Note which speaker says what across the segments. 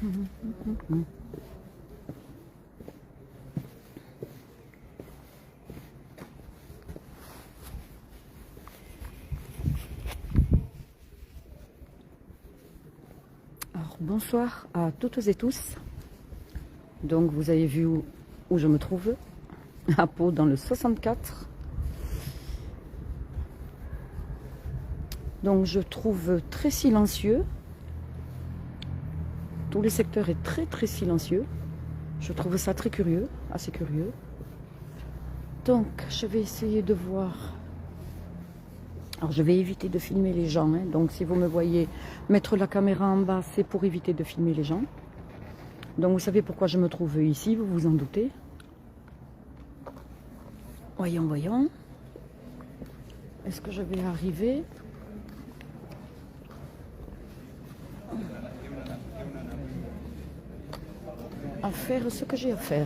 Speaker 1: Alors, bonsoir à toutes et tous. Donc vous avez vu où je me trouve, à Pau dans le 64. Donc je trouve très silencieux. Tout le secteur est très silencieux. Je trouve ça très curieux, assez curieux. Donc je vais essayer de voir. Alors je vais éviter de filmer les gens. Donc si vous me voyez mettre la caméra en bas, c'est pour éviter de filmer les gens. Donc vous savez pourquoi je me trouve ici, vous vous en doutez. Voyons. Est-ce que je vais arriver ? À faire ce que j'ai à faire.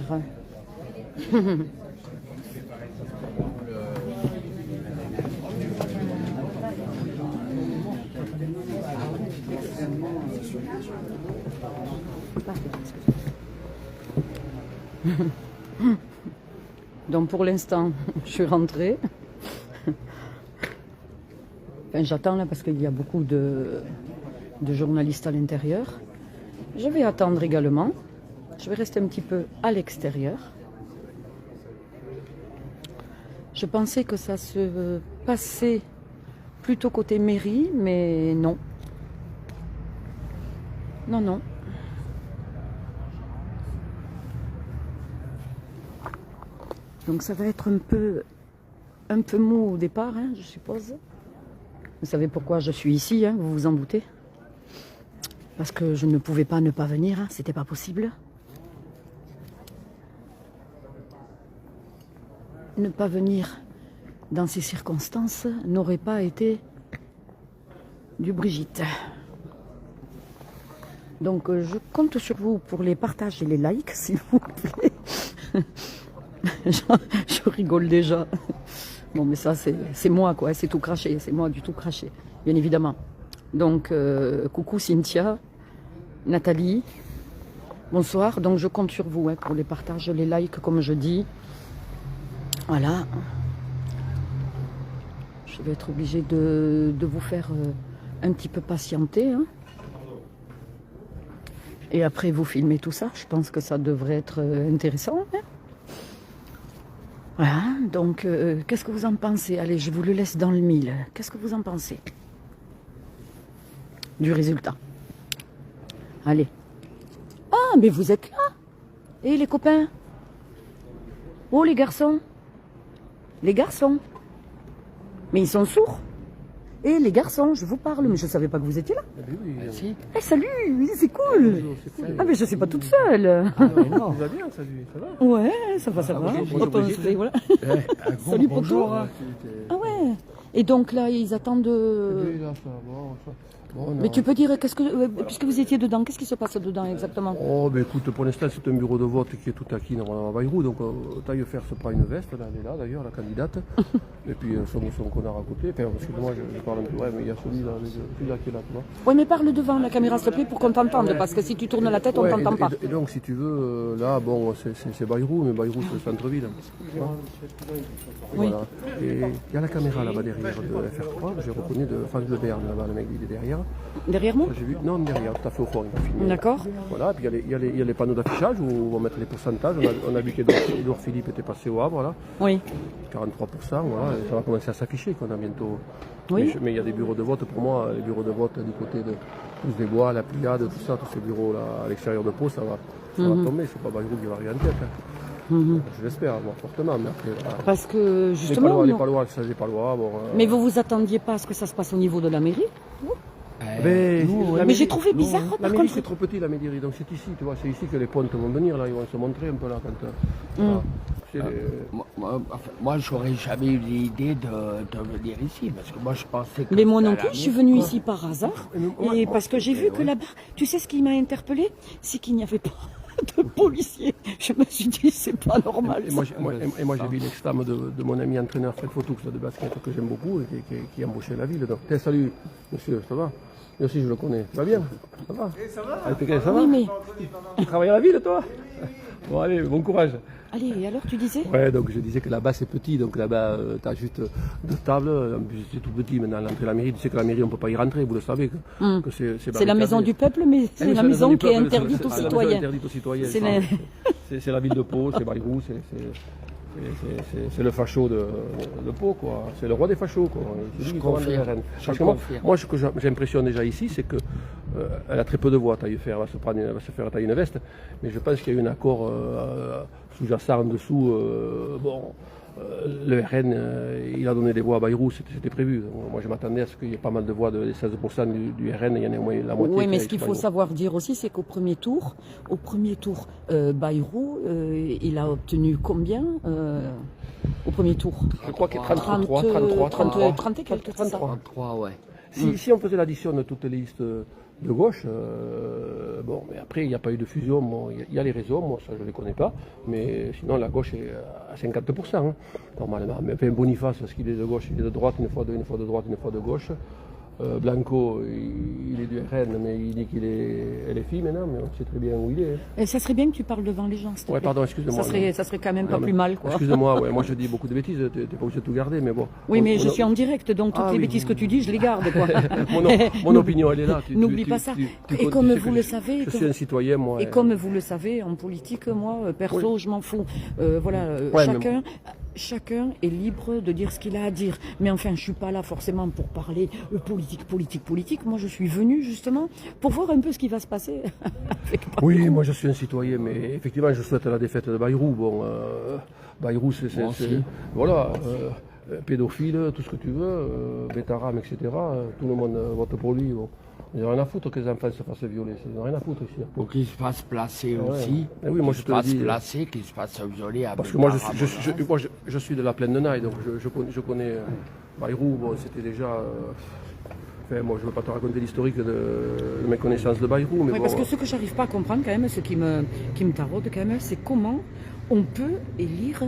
Speaker 1: Donc pour l'instant, je suis rentrée. Enfin, j'attends là parce qu'il y a beaucoup de journalistes à l'intérieur. Je vais attendre également. Je vais rester un petit peu à l'extérieur. Je pensais que ça se passait plutôt côté mairie, mais non. Non. Donc ça va être un peu mou au départ, je suppose. Vous savez pourquoi je suis ici, vous vous en doutez. Parce que je ne pouvais pas ne pas venir, c'était pas possible. Ne pas venir dans ces circonstances n'aurait pas été du Brigitte. Donc je compte sur vous pour les partages et les likes, s'il vous plaît. Je rigole déjà. Bon, mais ça, c'est moi, quoi. C'est tout craché. C'est moi du tout craché, bien évidemment. Donc, coucou Cynthia, Nathalie. Bonsoir. Donc, je compte sur vous pour les partages, les likes, comme je dis. Voilà. Je vais être obligée de vous faire un petit peu patienter. Et après, vous filmez tout ça. Je pense que ça devrait être intéressant. Voilà, donc qu'est-ce que vous en pensez? Allez, je vous le laisse dans le mille. Qu'est-ce que vous en pensez du résultat? Allez. Ah, mais vous êtes là. Et les copains? Oh, les garçons? Les garçons? Mais ils sont sourds. Et les garçons, je vous parle, mais je ne savais pas que vous étiez là.
Speaker 2: Oui, merci.
Speaker 1: Eh, salut, c'est cool. Ah, mais je ne suis pas toute seule.
Speaker 2: Ah, non, ça va bien, salut, ça va?
Speaker 1: Ouais, ça va.
Speaker 2: Bonjour,
Speaker 1: Voilà.
Speaker 2: Salut,
Speaker 1: bonjour. Ah ouais. Et donc là, ils attendent de...
Speaker 2: Oui, là, ça va. Bon,
Speaker 1: mais tu peux dire, puisque vous étiez dedans, qu'est-ce qui se passe dedans exactement?
Speaker 2: Oh, ben écoute, pour l'instant, c'est un bureau de vote qui est tout acquis normalement à Bayrou, donc taille faire se prend une veste, là, elle est là d'ailleurs, la candidate. Et puis son connard à côté, enfin, excuse-moi, je parle un peu, ouais, mais il y a celui-là qui est là, tu vois.
Speaker 1: Oui, mais parle devant la caméra, s'il te plaît, pour qu'on t'entende, parce que si tu tournes la tête, on ne t'entend pas.
Speaker 2: Et donc, si tu veux, là, bon, c'est Bayrou, mais Bayrou, c'est le centre-ville. Voilà. Et il y a la caméra là-bas derrière de FR3, j'ai reconnu de France Le Berne, là-bas, le mec il est derrière.
Speaker 1: Derrière moi?
Speaker 2: J'ai vu, non, derrière, tout à fait au fond, il va filmer.
Speaker 1: D'accord.
Speaker 2: Voilà, puis il y a les panneaux d'affichage où on va mettre les pourcentages. On a vu qu'Edouard Philippe était passé au Havre, là.
Speaker 1: Oui.
Speaker 2: 43%, voilà, et ça va commencer à s'afficher qu'on a bientôt.
Speaker 1: Oui.
Speaker 2: Mais il y a des bureaux de vote, pour moi, les bureaux de vote du côté de tous les bois, la Pliade, tout ça, tous ces bureaux là à l'extérieur de Pau, ça va tomber, c'est pas Bayrou qui va arriver en tête. Je l'espère, moi, fortement, mais après, voilà.
Speaker 1: Parce que justement.
Speaker 2: Les Palois, ça j'ai pas le droit. Bon,
Speaker 1: mais vous vous attendiez pas à ce que ça se passe au niveau de la mairie?
Speaker 2: Mais
Speaker 1: j'ai trouvé bizarre,
Speaker 2: la
Speaker 1: par
Speaker 2: mairie
Speaker 1: contre.
Speaker 2: c'est trop petit, la mairie, donc c'est ici, tu vois, c'est ici que les pontes vont venir, là, ils vont se montrer un peu là quand.
Speaker 3: Moi, j'aurais jamais eu l'idée de venir ici, parce que moi, je pensais que...
Speaker 1: Mais moi non plus, je suis venue ici par hasard, et parce que j'ai vu que là-bas, tu sais ce qui m'a interpellée? C'est qu'il n'y avait pas... de policiers. Je me suis dit, c'est pas normal.
Speaker 2: Et moi, j'ai vu l'extrême de mon ami entraîneur Fred Fotoux de basket que j'aime beaucoup et qui embauchait la ville. Donc, salut, monsieur, ça va? Moi aussi, je le connais. Ça va bien? Ça va? Ça va? Ça va?
Speaker 1: Oui, mais...
Speaker 2: Tu travailles à la ville, toi? Bon, allez, bon courage.
Speaker 1: Allez, et alors tu disais?
Speaker 2: Ouais, donc je disais que là-bas c'est petit, donc là-bas tu as juste deux tables, en plus c'est tout petit maintenant l'entrée de la mairie, tu sais que la mairie on ne peut pas y rentrer, vous le savez. Que
Speaker 1: c'est la maison du peuple, mais c'est la maison qui est interdite aux citoyens.
Speaker 2: C'est la ville de Pau, c'est Bayrou, c'est le facho de Pau, quoi. C'est le roi des fachos, quoi.
Speaker 3: Je confirme.
Speaker 2: Moi, ce que j'impressionne déjà ici, c'est que elle a très peu de voix, Taillefer, elle va se faire tailler une veste, mais je pense qu'il y a eu un accord sous-jacent en dessous. Le RN, il a donné des voix à Bayrou, c'était prévu. Moi, je m'attendais à ce qu'il y ait pas mal de voix, les 16% du RN, il y en ait au moins la moitié.
Speaker 1: Oui, mais ce qu'il faut savoir dire aussi, c'est qu'au premier tour, Bayrou, il a obtenu combien au premier tour?
Speaker 2: Je crois qu'il y a 30 et quelques.
Speaker 3: 33, ouais.
Speaker 2: Si on faisait l'addition de toutes les listes de gauche, mais après il n'y a pas eu de fusion, il y a les réseaux, moi ça je ne les connais pas, mais sinon la gauche est à 50%, hein, normalement. Mais enfin, Boniface, parce qu'il est de gauche, il est de droite, une fois de droite, une fois de gauche. Blanco, il est du RN, mais il dit qu'il est LFI maintenant, mais on sait très bien où il est.
Speaker 1: Et ça serait bien que tu parles devant les gens, s'il te plaît.
Speaker 2: Pardon, excuse-moi.
Speaker 1: Ça serait quand même pas plus mal, quoi.
Speaker 2: Excuse-moi, moi je dis beaucoup de bêtises, tu n'es pas obligé de tout garder, mais bon.
Speaker 1: Oui, mais je suis en direct, donc toutes les bêtises que tu dis, je les garde, quoi.
Speaker 2: Mon opinion, elle est là.
Speaker 1: N'oublie pas ça. Et comme vous le savez...
Speaker 2: Je suis un citoyen, moi.
Speaker 1: Et comme vous le savez, en politique, moi, perso, je m'en fous. Chacun est libre de dire ce qu'il a à dire. Mais enfin, je ne suis pas là forcément pour parler politique. Moi, je suis venu justement pour voir un peu ce qui va se passer.
Speaker 2: Oui, moi je suis un citoyen, mais effectivement, je souhaite la défaite de Bayrou. Bon, Bayrou, c'est voilà, pédophile, tout ce que tu veux, Bétaram, etc. Tout le monde vote pour lui. Bon. Ils n'ont rien à foutre que les enfants se fassent violer. Ils n'ont rien à foutre ici.
Speaker 3: Pour qu'ils se fassent placer aussi.
Speaker 2: Oui, moi je te le dis.
Speaker 3: Qu'ils se fassent violer.
Speaker 2: Parce que moi je suis de la plaine de Naï, donc je connais Bayrou. Bon, c'était déjà. Moi, je ne veux pas te raconter l'historique de mes connaissances de Bayrou. Mais
Speaker 1: oui, parce que ce que je n'arrive pas à comprendre, quand même, ce qui me taraude, quand même, c'est comment on peut élire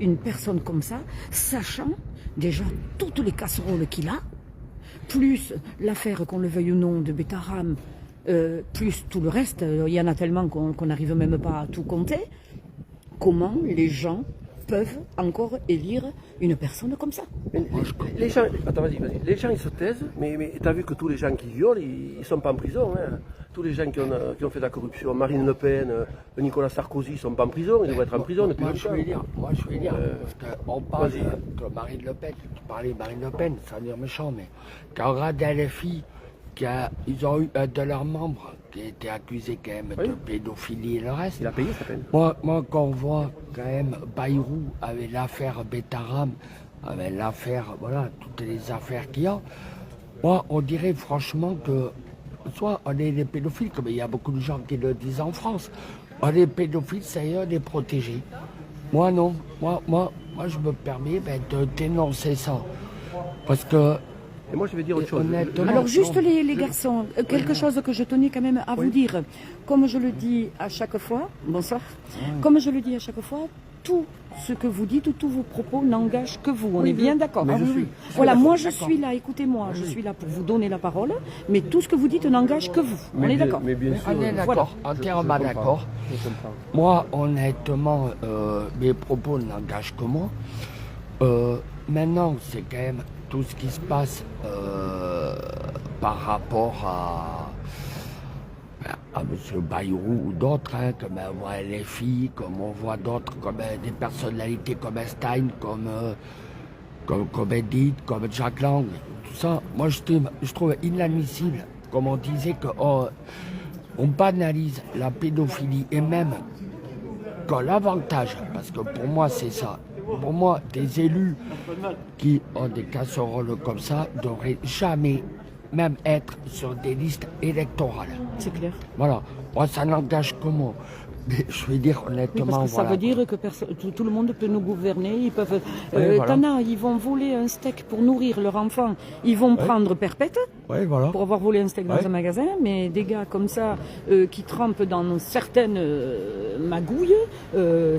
Speaker 1: une personne comme ça, sachant déjà toutes les casseroles qu'il a, plus l'affaire, qu'on le veuille ou non, de Bétaram, plus tout le reste, il y en a tellement qu'on n'arrive même pas à tout compter. Comment les gens peuvent encore élire une personne comme ça?
Speaker 2: Les gens, attends, vas-y. Les gens, ils se taisent, mais tu as vu que tous les gens qui violent, ils ne sont pas en prison. Hein. Tous les gens qui ont fait de la corruption, Marine Le Pen, Nicolas Sarkozy, ils ne sont pas en prison, ils devraient être en prison depuis longtemps.
Speaker 3: Moi, je vais dire, on parle de Marine Le Pen, tu parlais de Marine Le Pen, ça va dire méchant, mais quand on regarde LFI, ils ont eu un de leurs membres qui a été accusé quand même de pédophilie et le reste.
Speaker 2: Il a payé sa peine.
Speaker 3: Moi, quand on voit quand même Bayrou avec l'affaire Bétaram, avec l'affaire, voilà, toutes les affaires qu'il y a, moi, on dirait franchement que soit on est des pédophiles, comme il y a beaucoup de gens qui le disent en France, on est pédophiles, ça y est, on est protégés. Moi, non. Moi, je me permets de dénoncer ça. Parce que
Speaker 2: et moi, je vais dire autre chose.
Speaker 1: Alors, juste les garçons, quelque chose que je tenais quand même à vous dire. Comme je le dis à chaque fois, bonsoir, comme je le dis à chaque fois, tout ce que vous dites, tous vos propos n'engagent que vous. On est bien d'accord. Voilà, moi je suis là, écoutez-moi, je suis là pour vous donner la parole, mais tout ce que vous dites n'engage que vous. On est d'accord.
Speaker 2: Mais bien sûr.
Speaker 3: On est d'accord, entièrement d'accord. Moi, honnêtement, mes propos n'engagent que moi. Maintenant, c'est quand même tout ce qui se passe par rapport à M. Bayrou ou d'autres, comme on voit LFI, comme on voit d'autres, comme des personnalités comme Stein, comme Edith, comme Jack Lang, tout ça. Moi, je trouve inadmissible, comme on disait, qu'on banalise la pédophilie et même que l'avantage, parce que pour moi, c'est ça. Pour moi, des élus qui ont des casseroles comme ça ne devraient jamais même être sur des listes électorales.
Speaker 1: C'est clair.
Speaker 3: Voilà. Moi, ça n'engage que moi. Mais je vais dire
Speaker 1: Oui,
Speaker 3: honnêtement,
Speaker 1: parce que ça
Speaker 3: voilà,
Speaker 1: veut dire que tout le monde peut nous gouverner. Ils peuvent.
Speaker 3: voilà.
Speaker 1: T'en as, ils vont voler un steak pour nourrir leur enfant. Ils vont prendre perpète
Speaker 3: Ouais, voilà.
Speaker 1: pour avoir volé un steak dans
Speaker 3: Ouais.
Speaker 1: un magasin. Mais des gars comme ça, qui trempent dans certaines magouilles,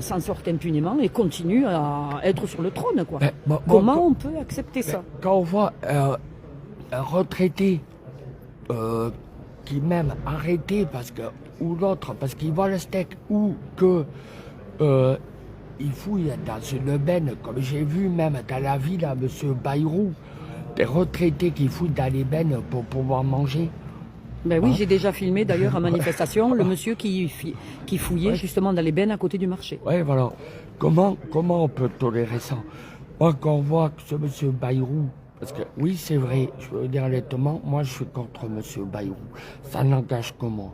Speaker 1: s'en sortent impunément et continuent à être sur le trône, quoi.
Speaker 3: Ben, bon,
Speaker 1: Comment on peut accepter ça?
Speaker 3: Quand on voit un retraité qui même arrêté parce que, ou l'autre parce qu'il vole le steak, ou que il fouille dans une benne, comme j'ai vu même dans la ville à M. Bayrou, des retraités qui fouillent dans les bennes pour pouvoir manger.
Speaker 1: Ben oui, j'ai déjà filmé d'ailleurs en manifestation le monsieur qui fouillait justement dans les bennes à côté du marché.
Speaker 3: Ouais, voilà. Comment on peut tolérer ça? Moi, quand on voit que ce M. Bayrou, parce que oui, c'est vrai, je veux dire honnêtement, moi je suis contre M. Bayrou. Ça n'engage que moi.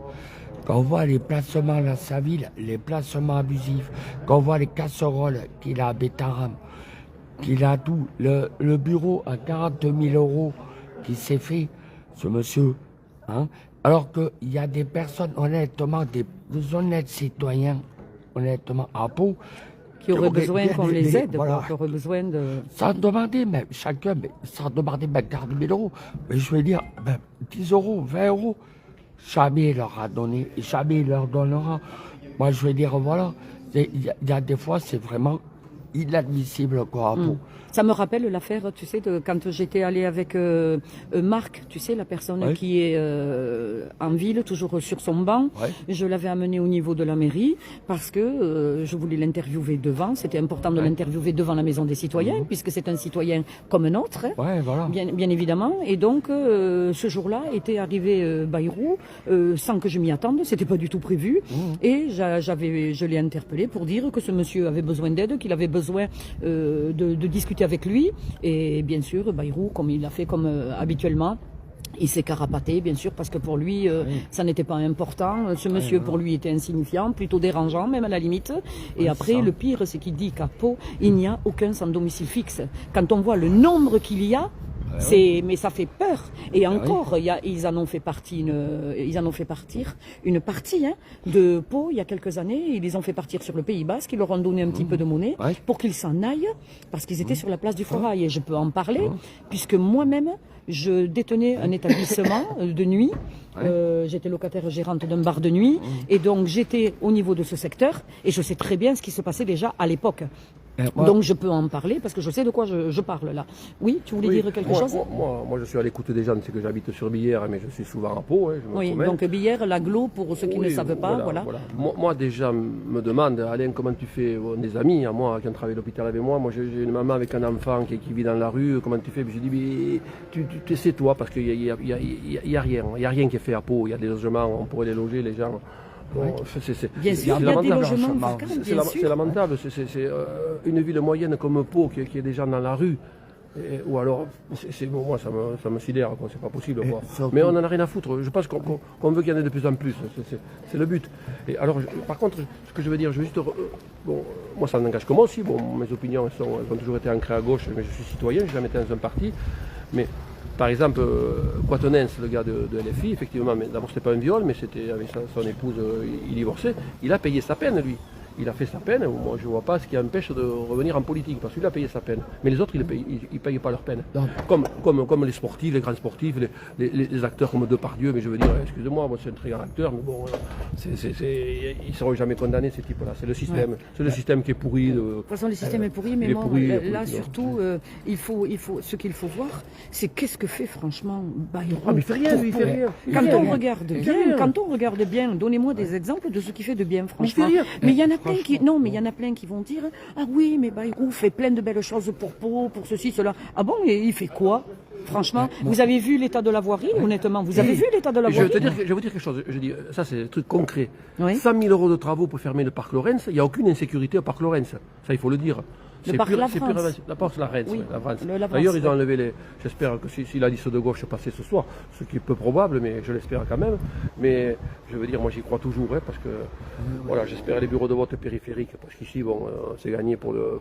Speaker 3: Quand on voit les placements dans sa ville, les placements abusifs, quand on voit les casseroles qu'il a à Bétaram, qu'il a tout, le bureau à 42 000 euros qui s'est fait, ce monsieur, hein, alors qu'il y a des personnes, honnêtement, des honnêtes citoyens, honnêtement, à Pau,
Speaker 1: Qui auraient besoin qu'on les aide,
Speaker 3: voilà.
Speaker 1: quoi, qui auraient besoin de...
Speaker 3: Sans demander même, chacun, sans demander même 40 000 euros. Mais je veux dire, 10 euros, 20 euros, jamais il leur a donné, et jamais il leur donnera. Moi, je veux dire, voilà, il y a des fois, c'est vraiment inadmissible, quoi, à Pau.
Speaker 1: Ça me rappelle l'affaire, tu sais, de quand j'étais allée avec Marc, tu sais, la personne
Speaker 3: Ouais.
Speaker 1: qui est en ville, toujours sur son banc.
Speaker 3: Ouais.
Speaker 1: Je l'avais amené au niveau de la mairie parce que je voulais l'interviewer devant. C'était important de l'interviewer devant la maison des citoyens, puisque c'est un citoyen comme un autre. Hein.
Speaker 3: Ouais, voilà.
Speaker 1: Bien évidemment. Et donc, ce jour-là, était arrivé Bayrou, sans que je m'y attende. C'était pas du tout prévu. Et je l'ai interpellé pour dire que ce monsieur avait besoin d'aide, qu'il avait besoin de discuter avec lui. Et bien sûr, Bayrou, comme il l'a fait comme habituellement, il s'est carapaté, bien sûr, parce que pour lui, ça n'était pas important. Ce monsieur, pour lui, était insignifiant, plutôt dérangeant, même à la limite. Et après, le pire, c'est qu'il dit qu'à Pau, il n'y a aucun sans domicile fixe. Quand on voit le nombre qu'il y a, mais ça fait peur. Et encore, ils en ont fait partir une partie de Pau il y a quelques années. Ils les ont fait partir sur le Pays Basque. Ils leur ont donné un petit peu de monnaie pour qu'ils s'en aillent, parce qu'ils étaient sur la place du Forail. Et je peux en parler, puisque moi-même, je détenais un établissement de nuit. J'étais locataire gérante d'un bar de nuit. Et donc, j'étais au niveau de ce secteur. Et je sais très bien ce qui se passait déjà à l'époque. Donc je peux en parler parce que je sais de quoi je parle là. Oui, tu voulais dire quelque chose?
Speaker 2: Moi, je suis à l'écoute des gens, c'est que j'habite sur Billère, mais je suis souvent à Pau. Je me promène.
Speaker 1: Donc Billère, l'agglo, pour ceux qui ne savent pas, voilà.
Speaker 2: Moi, des gens me demandent, Alain, comment tu fais? Des amis, à moi, qui ont travaillé à l'hôpital avec moi, j'ai une maman avec un enfant qui vit dans la rue, comment tu fais? Je dis, mais tu sais toi, parce qu'il n'y a rien qui est fait à Pau, il y a des logements, on pourrait les loger, les gens. Bon,
Speaker 1: bien sûr, il y a des logements vacants,
Speaker 2: c'est lamentable. C'est une ville moyenne comme Pau qui est des gens dans la rue. Ou alors, moi, ça me sidère, quoi, c'est pas possible. Quoi. Mais on en a rien à foutre. Je pense qu'on veut qu'il y en ait de plus en plus. C'est le but. Et alors, par contre, ce que je veux dire, je veux juste. Moi, ça n'engage que moi aussi. Bon, mes opinions elles ont toujours été ancrées à gauche, mais je suis citoyen, je n'ai jamais été dans un parti. Mais. Par exemple, Quatennens, le gars de LFI, effectivement, mais d'abord c'était pas un viol, mais c'était avec son épouse, il divorçait, il a payé sa peine, lui. Il a fait sa peine, moi je ne vois pas ce qui empêche de revenir en politique, parce qu'il a payé sa peine. Mais les autres, ils ne payaient pas leur peine. Comme les sportifs, les grands sportifs, les acteurs comme Depardieu, mais je veux dire, excusez-moi, moi c'est un très grand acteur, mais bon, ils ne seront jamais condamnés, ces types-là. C'est le système. C'est le système qui est pourri. De
Speaker 1: toute façon, le système est pourri, mais là surtout, ce qu'il faut voir, c'est qu'est-ce que fait franchement Bayrou.
Speaker 2: Ah, mais il fait rien, lui, il fait rien.
Speaker 1: Quand on regarde bien, donnez-moi des exemples de ce qui fait de bien, franchement. Mais il y en a il y en a plein qui vont dire ah oui, mais Bayrou fait plein de belles choses pour Pau, pour ceci, cela. Ah bon, et il fait quoi? Franchement, vous avez vu l'état de la voirie, honnêtement, vous avez vu l'état de la voirie?
Speaker 2: Je vais vous dire quelque chose, je dis, ça c'est un truc concret. 100 000 euros de travaux pour fermer le parc Lorentz, il n'y a aucune insécurité au parc Lorentz, ça il faut le dire.
Speaker 1: Le parc La France.
Speaker 2: La France, la Rennes,
Speaker 1: oui,
Speaker 2: la France.
Speaker 1: D'ailleurs,
Speaker 2: ils ont enlevé j'espère que si la liste de gauche passait ce soir, ce qui est peu probable, mais je l'espère quand même. Mais je veux dire, moi j'y crois toujours, parce que voilà, j'espère les bureaux de vote périphériques, parce qu'ici, bon, c'est gagné pour le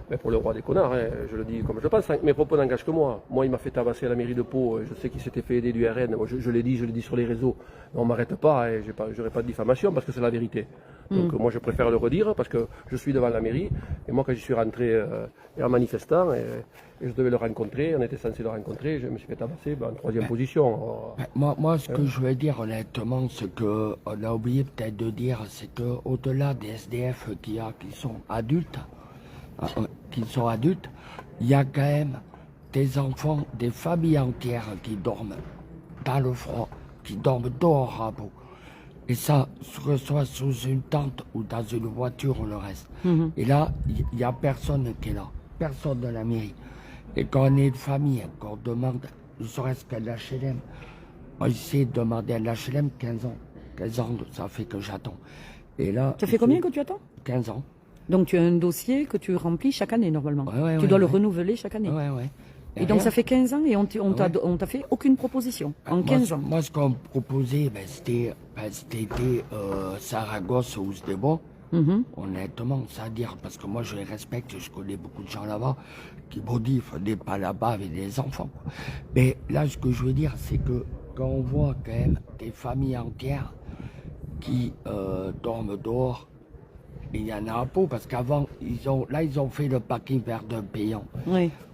Speaker 2: Mais pour le roi des connards, hein, je le dis comme je pense, mes propos n'engagent que moi. Moi, il m'a fait tabasser à la mairie de Pau, je sais qu'il s'était fait aider du RN, moi, je l'ai dit sur les réseaux. On ne m'arrête pas, et je n'aurai pas de diffamation parce que c'est la vérité. Donc moi, je préfère le redire parce que je suis devant la mairie, et moi, quand je suis rentré en manifestant, et je devais le rencontrer, on était censé le rencontrer, je me suis fait tabasser en 3e position.
Speaker 3: Moi, ce que je veux dire honnêtement, ce qu'on a oublié peut-être de dire, c'est qu'au-delà des SDF qui sont adultes, il y a quand même des enfants, des familles entières qui dorment dans le froid, qui dorment dehors à Pau. Et ça, que ce soit sous une tente ou dans une voiture ou le reste. Et là, il n'y a personne qui est là, personne de la mairie. Et quand on est une famille, qu'on demande, ne serait-ce qu'à l'HLM, moi j'essaie de demander à l'HLM 15 ans. 15 ans, ça fait que j'attends. Et là,
Speaker 1: Ça fait combien que tu attends?
Speaker 3: 15 ans.
Speaker 1: Donc tu as un dossier que tu remplis chaque année normalement.
Speaker 3: Ouais,
Speaker 1: Tu dois le renouveler chaque année.
Speaker 3: Ouais.
Speaker 1: Et donc ça fait 15 ans et on t'a fait aucune proposition en 15 ans.
Speaker 3: Moi, ce qu'on me proposait, c'était Saragosse ou Sdebo. Honnêtement, ça à dire, parce que moi je les respecte, je connais beaucoup de gens là-bas qui m'ont dit qu'il ne fallait pas là-bas avec des enfants. Mais là, ce que je veux dire, c'est que quand on voit quand même des familles entières qui dorment dehors, il y en a à Pau, parce qu'avant, ils ont fait le paquet vert d'un payant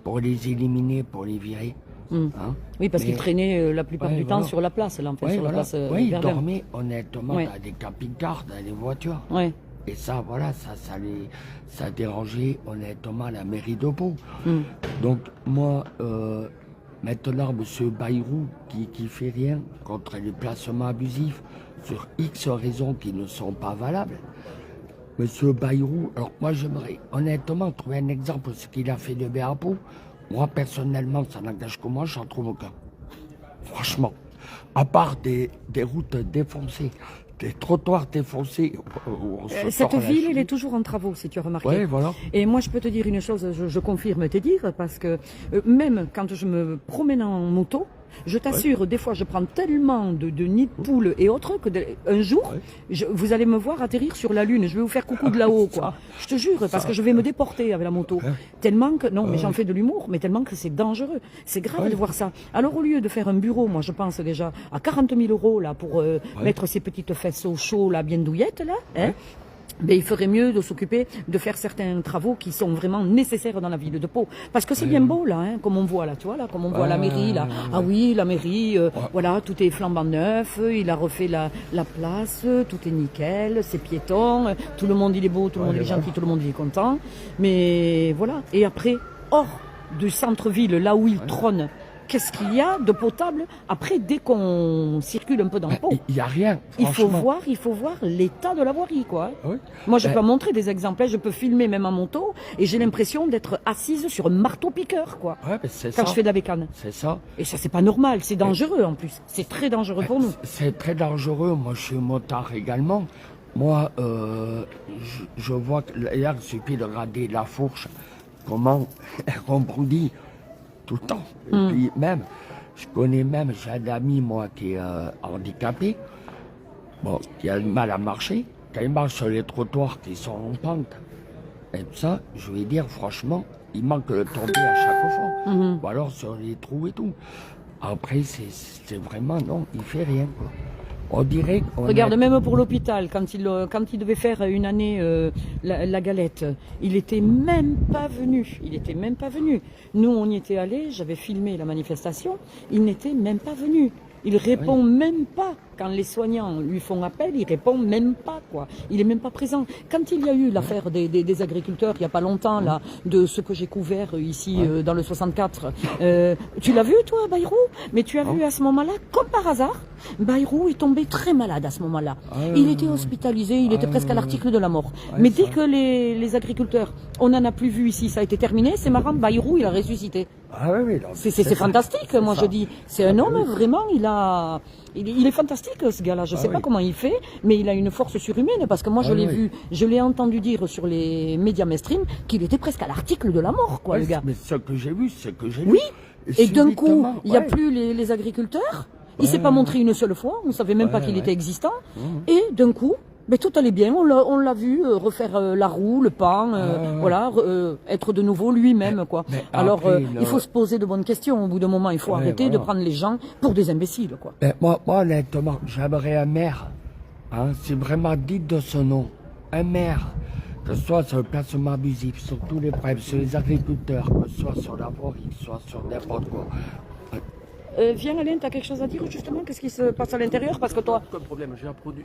Speaker 3: pour les éliminer, pour les virer. Hein.
Speaker 1: Oui, parce qu'ils traînaient la plupart du temps sur la place, là, en fait, sur la place
Speaker 3: ils
Speaker 1: Verdun.
Speaker 3: dormaient honnêtement dans des camping-cars, dans les voitures. Et ça, voilà, ça dérangeait honnêtement la mairie de Pau. Donc, moi, maintenant, M. Bayrou, qui fait rien contre les placements abusifs sur X raisons qui ne sont pas valables, M. Bayrou, alors moi, j'aimerais honnêtement trouver un exemple de ce qu'il a fait de bien à Pau. Moi, personnellement, ça n'engage que moi, j'en trouve aucun. Franchement, à part des routes défoncées, des trottoirs défoncés.
Speaker 1: Cette ville, elle est toujours en travaux, si tu as remarqué.
Speaker 3: Oui, voilà.
Speaker 1: Et moi, je peux te dire une chose, je confirme tes dires, parce que même quand je me promène en moto, je t'assure, des fois, je prends tellement de nids de poules et autres que un jour, vous allez me voir atterrir sur la Lune. Je vais vous faire coucou de là-haut, quoi. Je te jure, parce que je vais me déporter avec la moto. Tellement que, non, mais j'en fais de l'humour, mais tellement que c'est dangereux. C'est grave de voir ça. Alors, au lieu de faire un bureau, moi, je pense déjà à 40 000 € là, pour mettre ces petites fesses au chaud, là, bien douillettes, là, hein. Mais il ferait mieux de s'occuper de faire certains travaux qui sont vraiment nécessaires dans la ville de Pau. Parce que c'est bien beau, là, hein, comme on voit là, tu vois, là, comme on voit la mairie, là. Ah oui, la mairie, voilà, tout est flambant neuf, il a refait la place, tout est nickel, c'est piéton, tout le monde il est beau, tout le monde il est gentil, tout le monde il est content. Mais voilà. Et après, hors du centre-ville, là où il trône, qu'est-ce qu'il y a de potable après dès qu'on circule un peu dans Pau?
Speaker 3: Il n'y a rien.
Speaker 1: Il faut voir l'état de la voirie, quoi. Moi, je peux montrer des exemples, je peux filmer même en moto, et j'ai l'impression d'être assise sur un marteau-piqueur, quoi. Quand je fais de la bécane.
Speaker 3: C'est ça.
Speaker 1: Et ça, c'est pas normal, c'est dangereux en plus. C'est très dangereux pour nous.
Speaker 3: C'est très dangereux. Moi, je suis motard également. Moi, je vois que là, il suffit de regarder la fourche, comment elle rebondit tout le temps. Et puis même, j'ai un ami, moi, qui est handicapé, bon, qui a du mal à marcher. Quand il marche sur les trottoirs qui sont en pente, et tout ça, je vais dire, franchement, il manque le tomber à chaque fois. Ou alors sur les trous et tout. Après, c'est vraiment, non, il fait rien, quoi. On dirait
Speaker 1: Regarde, même pour l'hôpital, quand il devait faire une année la galette, il était même pas venu. Nous, on y était allés, j'avais filmé la manifestation, il n'était même pas venu. Il répond même pas. Quand les soignants lui font appel, il répond même pas, quoi. Il est même pas présent. Quand il y a eu l'affaire des agriculteurs, il y a pas longtemps, là, de ce que j'ai couvert ici dans le 64, tu l'as vu, toi, Bayrou? Mais tu as vu à ce moment-là, comme par hasard, Bayrou est tombé très malade à ce moment-là. Il était hospitalisé, il était presque à l'article de la mort. Mais dès que les agriculteurs, on n'en a plus vu ici, ça a été terminé, c'est marrant, Bayrou, il a ressuscité. C'est fantastique, moi je dis. C'est un homme, vraiment, il est fantastique, ce gars-là. Je sais pas comment il fait, mais il a une force surhumaine, parce que moi je l'ai vu, je l'ai entendu dire sur les médias mainstream qu'il était presque à l'article de la mort, quoi, le gars.
Speaker 3: Mais ce que j'ai vu,
Speaker 1: Oui, et d'un coup, il n'y a plus les agriculteurs. Il s'est pas montré une seule fois, on savait même pas qu'il était existant. Et d'un coup, Mais tout allait bien, on l'a vu refaire la roue, le pain, voilà, être de nouveau lui-même, quoi. Alors, il faut se poser de bonnes questions. Au bout d'un moment, il faut arrêter de prendre les gens pour des imbéciles, quoi.
Speaker 3: Mais moi, honnêtement, j'aimerais un maire. Hein, c'est vraiment digne de ce nom. Un maire. Que ce soit sur le placement abusif, sur tous les problèmes, sur les agriculteurs, que ce soit sur la voirie, que ce soit sur n'importe quoi.
Speaker 1: Viens Alain, tu as quelque chose à dire justement? Qu'est-ce qui se passe à l'intérieur? Parce que toi...
Speaker 2: Aucun problème,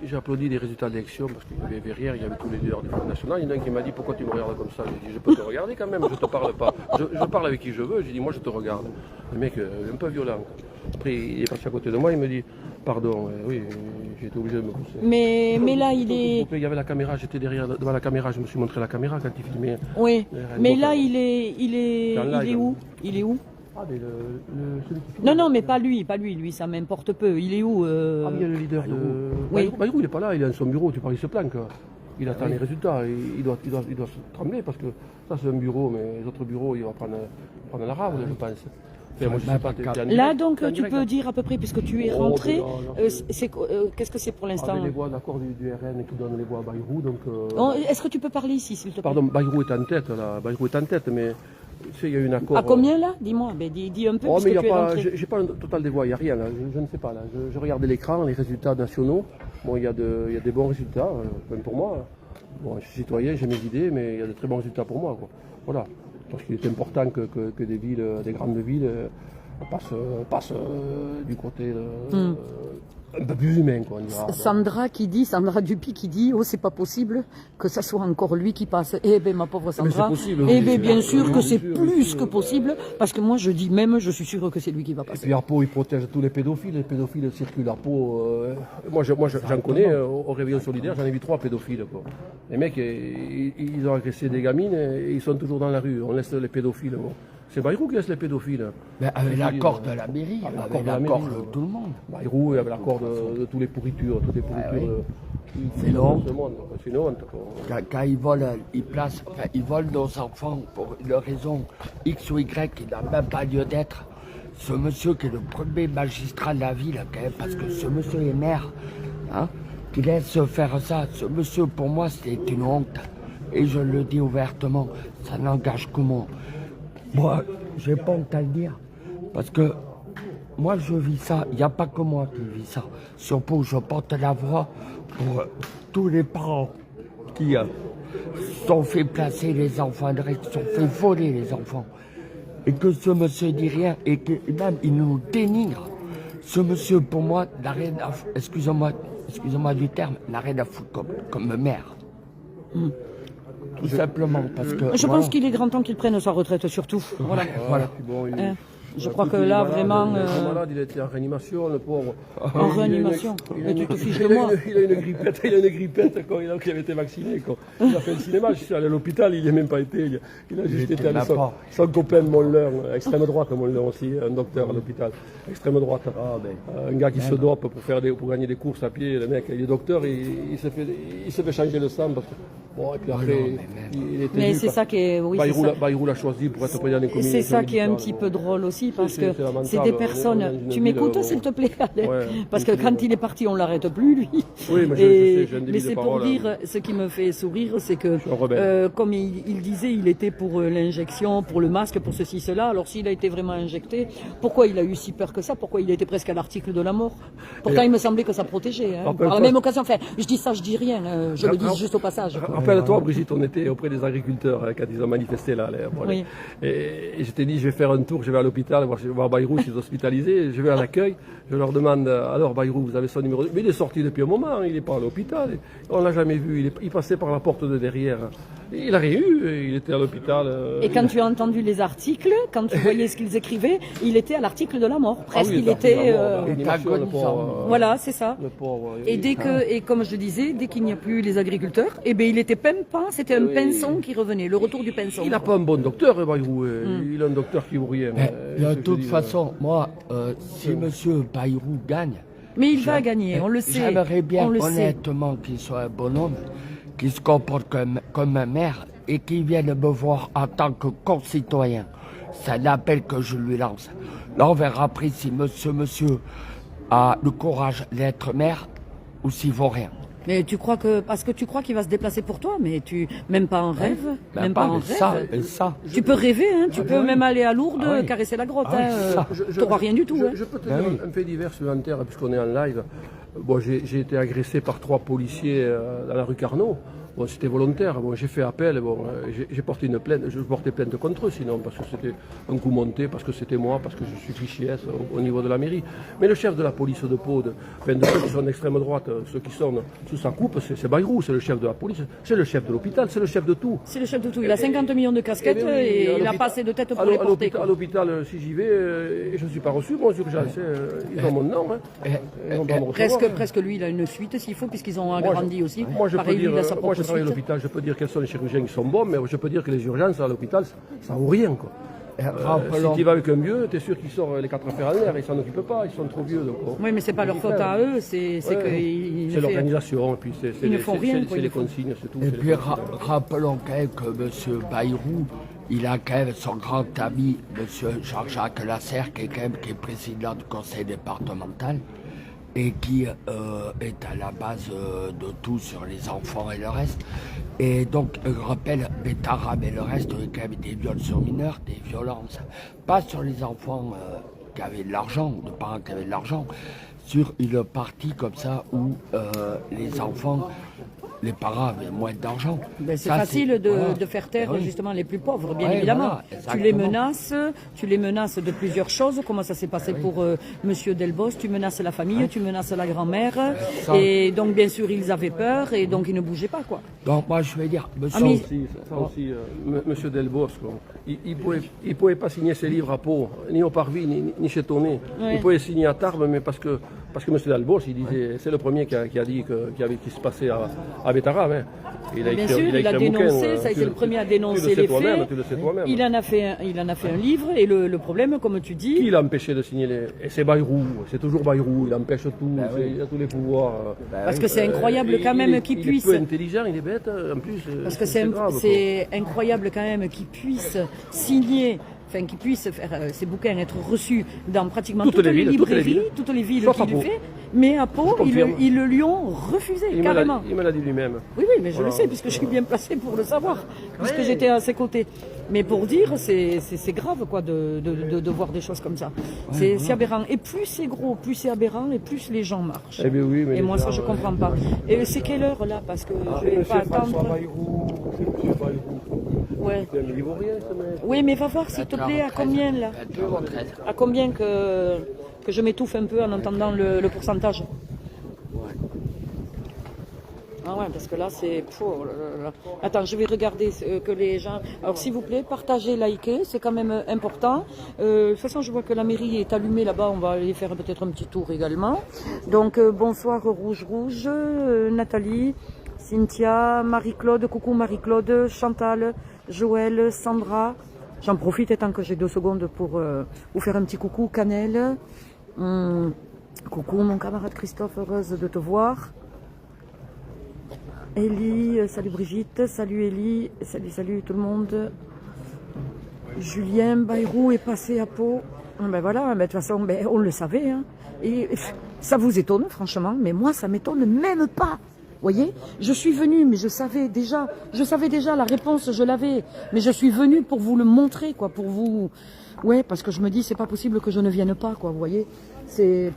Speaker 2: j'ai applaudi les résultats de l'élection parce qu'il y avait Verrières, il y avait tous les leaders du Front National. Il y en a un qui m'a dit pourquoi tu me regardes comme ça? J'ai dit je peux te regarder quand même, je te parle pas. Je parle avec qui je veux, j'ai dit moi je te regarde. Le mec un peu violent. Après il est passé à côté de moi, il me dit pardon, oui, j'ai été obligé de me pousser.
Speaker 1: Mais là il est...
Speaker 2: Il y avait la caméra, j'étais devant la caméra, je me suis montré la caméra quand il filmait.
Speaker 1: Oui, mais là il est où? Il est où?
Speaker 2: Ah, mais celui qui filme,
Speaker 1: non, mais pas lui, lui, ça m'importe peu. Il est où
Speaker 2: Ah, il y a le leader de...
Speaker 1: Oui.
Speaker 2: Bayrou, il n'est pas là, il est dans son bureau, tu parles, il se planque. Il attend les résultats, il doit se trembler parce que ça c'est un bureau, mais les autres bureaux, il va prendre la rave, je pense. Enfin, moi, je sais pas,
Speaker 1: là donc tu peux dire à peu près, puisque tu es rentré, qu'est-ce que c'est pour l'instant?
Speaker 2: Les voix d'accord du RN qui donne les voix à Bayrou, donc...
Speaker 1: Est-ce que tu peux parler ici, s'il te plaît?
Speaker 2: Pardon, Bayrou est en tête, là, mais... Tu sais, il y a eu un accord...
Speaker 1: À combien là? Dis-moi, dis un peu.
Speaker 2: Oh, mais il n'y a pas... J'ai pas un total des voix, il n'y a rien, là. Je ne sais pas, là. Je regardais l'écran, les résultats nationaux. Bon, il y a des bons résultats, même pour moi. Bon, je suis citoyen, j'ai mes idées, mais il y a de très bons résultats pour moi, quoi. Voilà. Parce qu'il est important que des villes, des grandes villes, passent du côté un peu plus humain, quoi.
Speaker 1: Sandra Dupuis qui dit oh c'est pas possible que ça soit encore lui qui passe. Eh ben ma pauvre Sandra, eh ben bien sûr que c'est plus que possible, parce que moi je dis même, je suis sûr que c'est lui qui va passer.
Speaker 2: Et puis Arpo il protège tous les pédophiles circulent. Arpo, moi j'en connais, au Réveillon Solidaire, j'en ai vu 3 pédophiles, quoi. Les mecs, ils ont agressé des gamines et ils sont toujours dans la rue, on laisse les pédophiles, quoi. C'est Bayrou qui laisse les pédophiles.
Speaker 3: Mais avec l'accord de la mairie, avec l'accord de tout le monde.
Speaker 2: Bayrou, avec l'accord de toutes les pourritures,
Speaker 3: C'est une honte.
Speaker 2: C'est une honte.
Speaker 3: Quand ils volent, ils volent nos enfants pour une raison X ou Y qui n'a même pas lieu d'être. Ce monsieur qui est le premier magistrat de la ville, quand même, parce que ce monsieur est maire, hein, qui laisse faire ça. Ce monsieur, pour moi, c'est une honte. Et je le dis ouvertement, ça n'engage que moi. Moi, j'ai pas honte à le dire, parce que moi je vis ça, il n'y a pas que moi qui vis ça. Surtout, je porte la voix pour tous les parents qui sont fait placer les enfants, qui sont fait voler les enfants. Et que ce monsieur dit rien, et que même il nous dénigre. Ce monsieur, pour moi, n'a rien à foutre, excusez-moi du terme, n'a rien à foutre comme maire. Tout simplement parce que...
Speaker 1: Je pense qu'il est grand temps qu'il prenne sa retraite surtout. Voilà. Je crois que là, vraiment...
Speaker 2: malade, il a été en réanimation, le pauvre.
Speaker 1: En réanimation. Mais tu te fiches de moi.
Speaker 2: Il a une grippette quand il avait été vacciné. Quoi. Il a fait le cinéma, je suis allé à l'hôpital, il n'y a même pas été. Il a juste été avec son copain de Montler, extrême droite, Montler aussi, un docteur à l'hôpital. Extrême droite. Un gars qui se dope pour gagner des courses à pied. Le mec, il est docteur, il se fait changer le sang. Parce que, bon, et puis après, il était.
Speaker 1: Mais c'est ça qui est. Oui,
Speaker 2: Bayrou l'a choisi pour être président des communes.
Speaker 1: C'est ça qui est un petit peu drôle aussi, parce que c'est des personnes. Tu m'écoutes, s'il te plaît, parce que quand il est parti, on l'arrête plus, lui.
Speaker 2: Oui, mais
Speaker 1: c'est pour dire, ce qui me fait sourire, c'est que, comme il disait, il était pour l'injection, pour le masque, pour ceci, cela. Alors s'il a été vraiment injecté, pourquoi il a eu si peur que ça? Pourquoi il était presque à l'article de la mort? Pourtant, il me semblait que ça protégeait. Par la même occasion, enfin, je dis ça, je dis rien. Je le dis juste au passage.
Speaker 2: Rappelle-toi, Brigitte, on était auprès des agriculteurs quand ils ont manifesté là.
Speaker 1: Oui.
Speaker 2: Et je t'ai dit, je vais faire un tour, je vais à l'hôpital, voir Bayrou, s'ils sont hospitalisés. Je vais à l'accueil, je leur demande, alors Bayrou, vous avez son numéro? Mais il est sorti depuis un moment, il n'est pas à l'hôpital. On ne l'a jamais vu, il passait par la porte de derrière. Il n'a rien eu, il était à l'hôpital.
Speaker 1: Et quand tu as entendu les articles, quand tu voyais ce qu'ils écrivaient, il était à l'article de la mort. Presque, il était... Voilà, c'est ça.
Speaker 2: Le pauvre,
Speaker 1: et comme je disais, dès qu'il n'y a plus les agriculteurs, eh ben, il était même pas, c'était un pinson qui revenait, le retour du pinson.
Speaker 2: Il n'a pas un bon docteur, Bayrou. Il a un docteur qui vaut rien.
Speaker 3: De toute façon, moi, si M. Bayrou gagne...
Speaker 1: Mais il va gagner, on le sait.
Speaker 3: J'aimerais bien, honnêtement, qu'il soit un bonhomme, qu'il se comporte comme un maire et qu'il vienne me voir en tant que concitoyen. C'est un appel que je lui lance. Là, on verra après si monsieur a le courage d'être maire ou s'il vaut rien.
Speaker 1: Mais tu crois que, parce que tu crois qu'il va se déplacer pour toi, mais même pas en rêve, même pas en rêve.
Speaker 3: Ça.
Speaker 1: Tu peux rêver, hein, tu peux même aller à Lourdes,
Speaker 3: Ah oui.
Speaker 1: caresser la grotte,
Speaker 3: Ah oui,
Speaker 1: tu n'auras rien du tout. Hein.
Speaker 2: Je peux te dire un fait divers supplémentaire, puisqu'on est en live. Bon, j'ai été agressé par 3 policiers dans la rue Carnot. Bon, c'était volontaire. Bon, j'ai fait appel. Bon, j'ai porté une plainte. Je portais plainte contre eux, sinon, parce que c'était un coup monté, parce que c'était moi, parce que je suis fichier S au niveau de la mairie. Mais le chef de la police de Pau, de ceux qui sont d'extrême droite, ceux qui sont sous sa coupe, c'est Bayrou, c'est le chef de la police, c'est le chef de l'hôpital, c'est le chef de tout.
Speaker 1: C'est le chef de tout. Il a 50 millions de casquettes et il a pas assez de tête pour les porter.
Speaker 2: À l'hôpital, si j'y vais, et je ne suis pas reçu, moi, aux urgences, ils ont mon nom. Hein. Ils vont pas me recevoir.
Speaker 1: Presque lui, il a une suite s'il faut, puisqu'ils ont agrandi aussi.
Speaker 2: Moi, je
Speaker 1: Pareil,
Speaker 2: peux
Speaker 1: lui,
Speaker 2: dire,
Speaker 1: il a sa
Speaker 2: moi,
Speaker 1: propre
Speaker 2: je travaille à
Speaker 1: suite.
Speaker 2: l'hôpital, je peux dire quels sont les chirurgiens qui sont bons, mais je peux dire que les urgences à l'hôpital, ça vaut rien, quoi. Si tu vas avec un vieux, tu es sûr qu'ils sortent les 4 fers en l'air, ils s'en occupent pas, ils sont trop vieux. Donc,
Speaker 1: oui, mais c'est pas leur faute à eux, c'est qu'ils
Speaker 2: c'est l'organisation, et puis
Speaker 1: ils ne font rien,
Speaker 2: c'est les consignes, c'est tout.
Speaker 3: Et puis rappelons quand même que M. Bayrou, il a quand même son grand ami, M. Jean-Jacques Lasserre, qui est président du conseil départemental et qui est à la base de tout sur les enfants et le reste. Et donc, je rappelle, Bétarab et le reste, il y a quand même des viols sur mineurs, des violences, pas sur les enfants qui avaient de l'argent, de parents qui avaient de l'argent, sur une partie comme ça où les enfants, les parents avaient moins d'argent.
Speaker 1: Ben, c'est facile de faire taire justement les plus pauvres, bien évidemment.
Speaker 3: Voilà,
Speaker 1: tu les menaces de plusieurs choses. Comment ça s'est passé pour Monsieur Delbos? Tu menaces la famille, tu menaces la grand-mère, et donc bien sûr ils avaient peur et donc ils ne bougeaient pas, quoi.
Speaker 3: Donc moi je vais dire,
Speaker 2: Monsieur Delbos, il pouvait pas signer ses livres à Pau, ni au Parvis, ni chez Tonnet.
Speaker 1: Ouais.
Speaker 2: Il pouvait signer à Tarbes, mais parce que Monsieur Delbos, il disait, c'est le premier qui a dit qu'il se passait à Bétarab. Hein.
Speaker 1: Bien sûr, il a dénoncé, ça a été le premier à dénoncer les faits.
Speaker 2: Tu le sais toi-même.
Speaker 1: Il en a fait un livre, et le problème, comme tu dis...
Speaker 2: Qui l'a empêché de signer les... Et c'est Bayrou, c'est toujours Bayrou, il empêche tout, il a tous les pouvoirs.
Speaker 1: Parce que c'est incroyable quand même qu'il puisse...
Speaker 2: Il est peu intelligent, il est bête, en plus.
Speaker 1: Parce que c'est incroyable quand même qu'il puisse signer... Enfin, qu'il puisse faire ces bouquins être reçus dans pratiquement toutes les librairies, toutes les villes qu'il le fait, mais à Pau, ils le lui ont refusé, carrément.
Speaker 2: Il me l'a dit lui-même.
Speaker 1: Oui, mais je le sais, puisque je suis bien placée pour le savoir, puisque j'étais à ses côtés. Mais pour dire, c'est grave, quoi, de voir des choses comme ça. C'est aberrant. Et plus c'est gros, plus c'est aberrant, et plus les gens marchent.
Speaker 2: Eh bien oui, mais
Speaker 1: et moi, ça, je comprends pas. Et c'est quelle heure, là? Parce que je vais pas attendre. Ouais. Oui, mais va voir, s'il te plaît, à combien, là? À combien que je m'étouffe un peu en entendant le pourcentage? Ah ouais, parce que là, c'est... Oh là là. Attends, je vais regarder que les gens... Alors, s'il vous plaît, partagez, likez, c'est quand même important. De toute façon, je vois que la mairie est allumée là-bas. On va aller faire peut-être un petit tour également. Donc, bonsoir, Rouge, Nathalie, Cynthia, Marie-Claude, coucou Marie-Claude, Chantal, Joël, Sandra. J'en profite tant que j'ai 2 secondes pour vous faire un petit coucou, Canel. Coucou, mon camarade Christophe, heureuse de te voir. Elie, salut Brigitte, salut Elie, salut tout le monde. Julien, Bayrou est passé à Pau. Ben voilà, de toute façon, on le savait. Hein. Et ça vous étonne, franchement, mais moi, ça m'étonne même pas. Voyez, je suis venue, mais je savais déjà la réponse, je l'avais. Mais je suis venue pour vous le montrer, quoi, pour vous... Ouais, parce que je me dis, c'est pas possible que je ne vienne pas, quoi, vous voyez. Je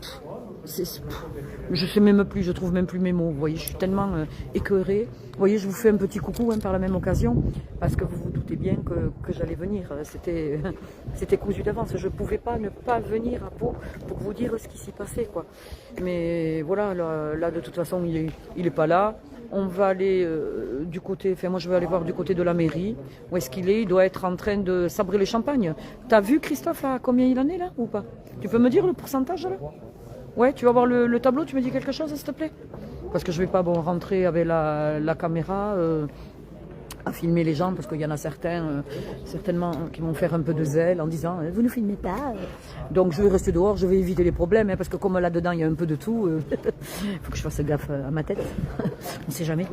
Speaker 1: sais même plus, je trouve même plus mes mots, vous voyez, je suis tellement écœurée. Vous voyez, je vous fais un petit coucou par la même occasion, parce que vous vous doutez bien que j'allais venir. C'était cousu d'avance, je ne pouvais pas ne pas venir à Pau pour vous dire ce qui s'y passait, quoi. Mais voilà, là de toute façon, il est pas là. On va aller du côté, enfin moi je vais aller voir du côté de la mairie, où est-ce qu'il est, il doit être en train de sabrer les champagnes. T'as vu Christophe à combien il en est là, ou pas? Tu peux me dire le pourcentage là? Ouais, tu vas voir le tableau, tu me dis quelque chose s'il te plaît? Parce que je vais pas rentrer avec la caméra à filmer les gens parce qu'il y en a certains, certainement, qui vont faire un peu de zèle en disant vous ne filmez pas. Donc je vais rester dehors, je vais éviter les problèmes parce que comme là-dedans il y a un peu de tout, faut que je fasse gaffe à ma tête. On ne sait jamais.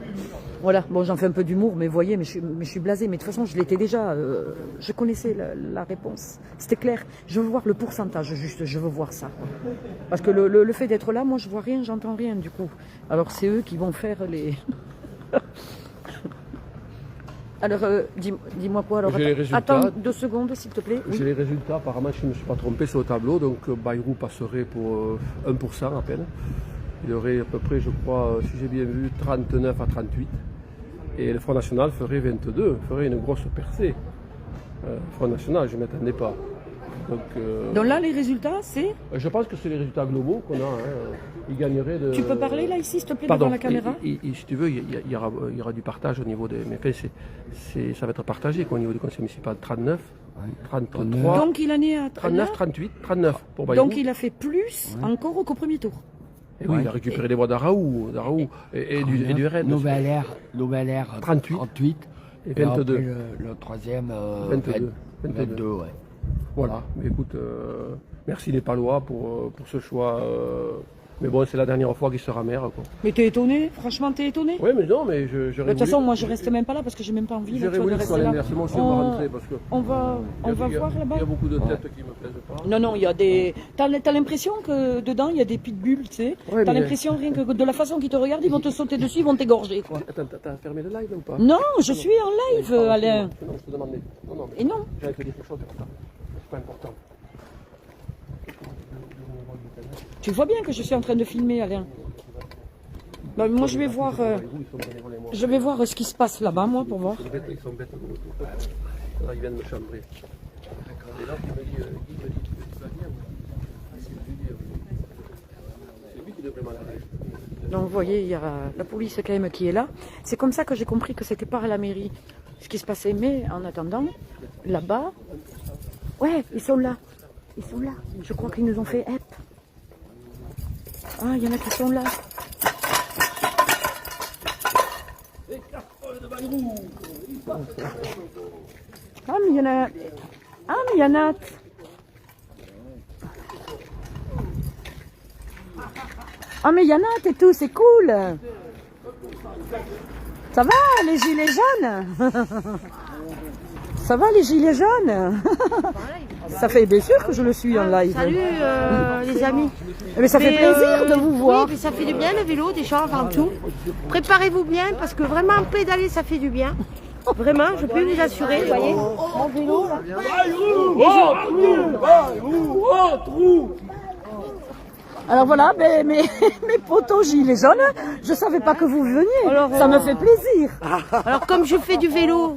Speaker 1: Voilà, bon j'en fais un peu d'humour, mais vous voyez, mais je suis blasée. Mais de toute façon, je l'étais déjà. Je connaissais la réponse. C'était clair. Je veux voir le pourcentage, juste. Je veux voir ça. Parce que le fait d'être là, moi, je vois rien, j'entends rien, du coup. Alors, c'est eux qui vont faire les... Alors, dis-moi quoi alors.
Speaker 2: J'ai les résultats.
Speaker 1: Attends 2 secondes, s'il te plaît.
Speaker 2: J'ai les résultats, apparemment, je ne me suis pas trompé, c'est au tableau. Donc, Bayrou passerait pour 1% à peine. Il y aurait à peu près, je crois, si j'ai bien vu, 39 à 38. Et le Front National ferait 22, ferait une grosse percée. Front National, je ne m'attendais pas.
Speaker 1: Donc là, les résultats, c'est...
Speaker 2: Je pense que c'est les résultats globaux qu'on a. Hein. Il gagnerait de...
Speaker 1: Tu peux parler là, ici, s'il te plaît,
Speaker 2: Pardon,
Speaker 1: devant la caméra
Speaker 2: si tu veux, il y aura du partage au niveau des... Mais enfin, ça va être partagé quoi, au niveau du conseil municipal. 39, 33...
Speaker 1: Donc il en est à
Speaker 2: 39, 38, 39 pour Bayrou.
Speaker 1: Donc il a fait plus encore qu'au premier tour.
Speaker 2: Et oui, il a récupéré les voix d'Araou et du RN.
Speaker 3: Nouvelle Air 38
Speaker 2: et 22.
Speaker 3: Et le troisième 22, ouais.
Speaker 2: Voilà, mais écoute, merci les Palois pour ce choix. Mais bon, c'est la dernière fois qu'il sera maire. Quoi.
Speaker 1: Mais t'es étonné? Franchement, t'es étonné?
Speaker 2: Oui, mais non, mais je
Speaker 1: de toute façon, moi je reste même pas là parce que j'ai même pas envie
Speaker 2: de rester là. Moi aussi, on va rentrer parce que.
Speaker 1: On va voir là-bas.
Speaker 2: Il y a beaucoup de têtes qui me plaisent pas.
Speaker 1: Non, il y a des. T'as l'impression que dedans il y a des pitbulls, tu sais.
Speaker 2: Ouais,
Speaker 1: t'as l'impression rien que de la façon qu'ils te regardent, ils vont te sauter dessus, ils vont t'égorger, quoi.
Speaker 2: Attends, t'as fermé le live ou pas?
Speaker 1: Non, je suis en live, Alain.
Speaker 2: Non, je te demandais. Non.
Speaker 1: Et non.
Speaker 2: J'allais te dire quelque chose, c'est pas important.
Speaker 1: Tu vois bien que je suis en train de filmer, Alain. Ben, moi, je vais voir ce qui se passe là-bas, moi, pour voir.
Speaker 2: Ils sont bêtes. Là, ils viennent me chambrer. Et là, Guy me dit tu vas bien. C'est lui qui devrait m'alarmer.
Speaker 1: Donc, vous voyez, il y a la police quand même qui est là. C'est comme ça que j'ai compris que c'était pas à la mairie ce qui se passait. Mais en attendant, là-bas, ouais, ils sont là. Ils sont là. Je crois qu'ils nous ont fait hep. Ah, il y en a qui sont là. Ah, mais il y en a... Ah, mais il y en a... Ah, mais il y en a et tout, c'est cool. Ça va, les gilets jaunes? Ça va, les gilets jaunes? Ça fait bien sûr que je le suis en live.
Speaker 4: Salut les amis.
Speaker 1: Mais ça fait plaisir de vous voir.
Speaker 4: Oui, mais ça fait du bien le vélo déjà avant tout. Préparez-vous bien parce que vraiment pédaler ça fait du bien. Vraiment, je peux vous assurer, vous voyez. Mon vélo là.
Speaker 1: Alors voilà, mes potos gilets jaunes, je savais pas que vous veniez. Alors, ça me fait plaisir.
Speaker 4: Alors comme je fais du vélo,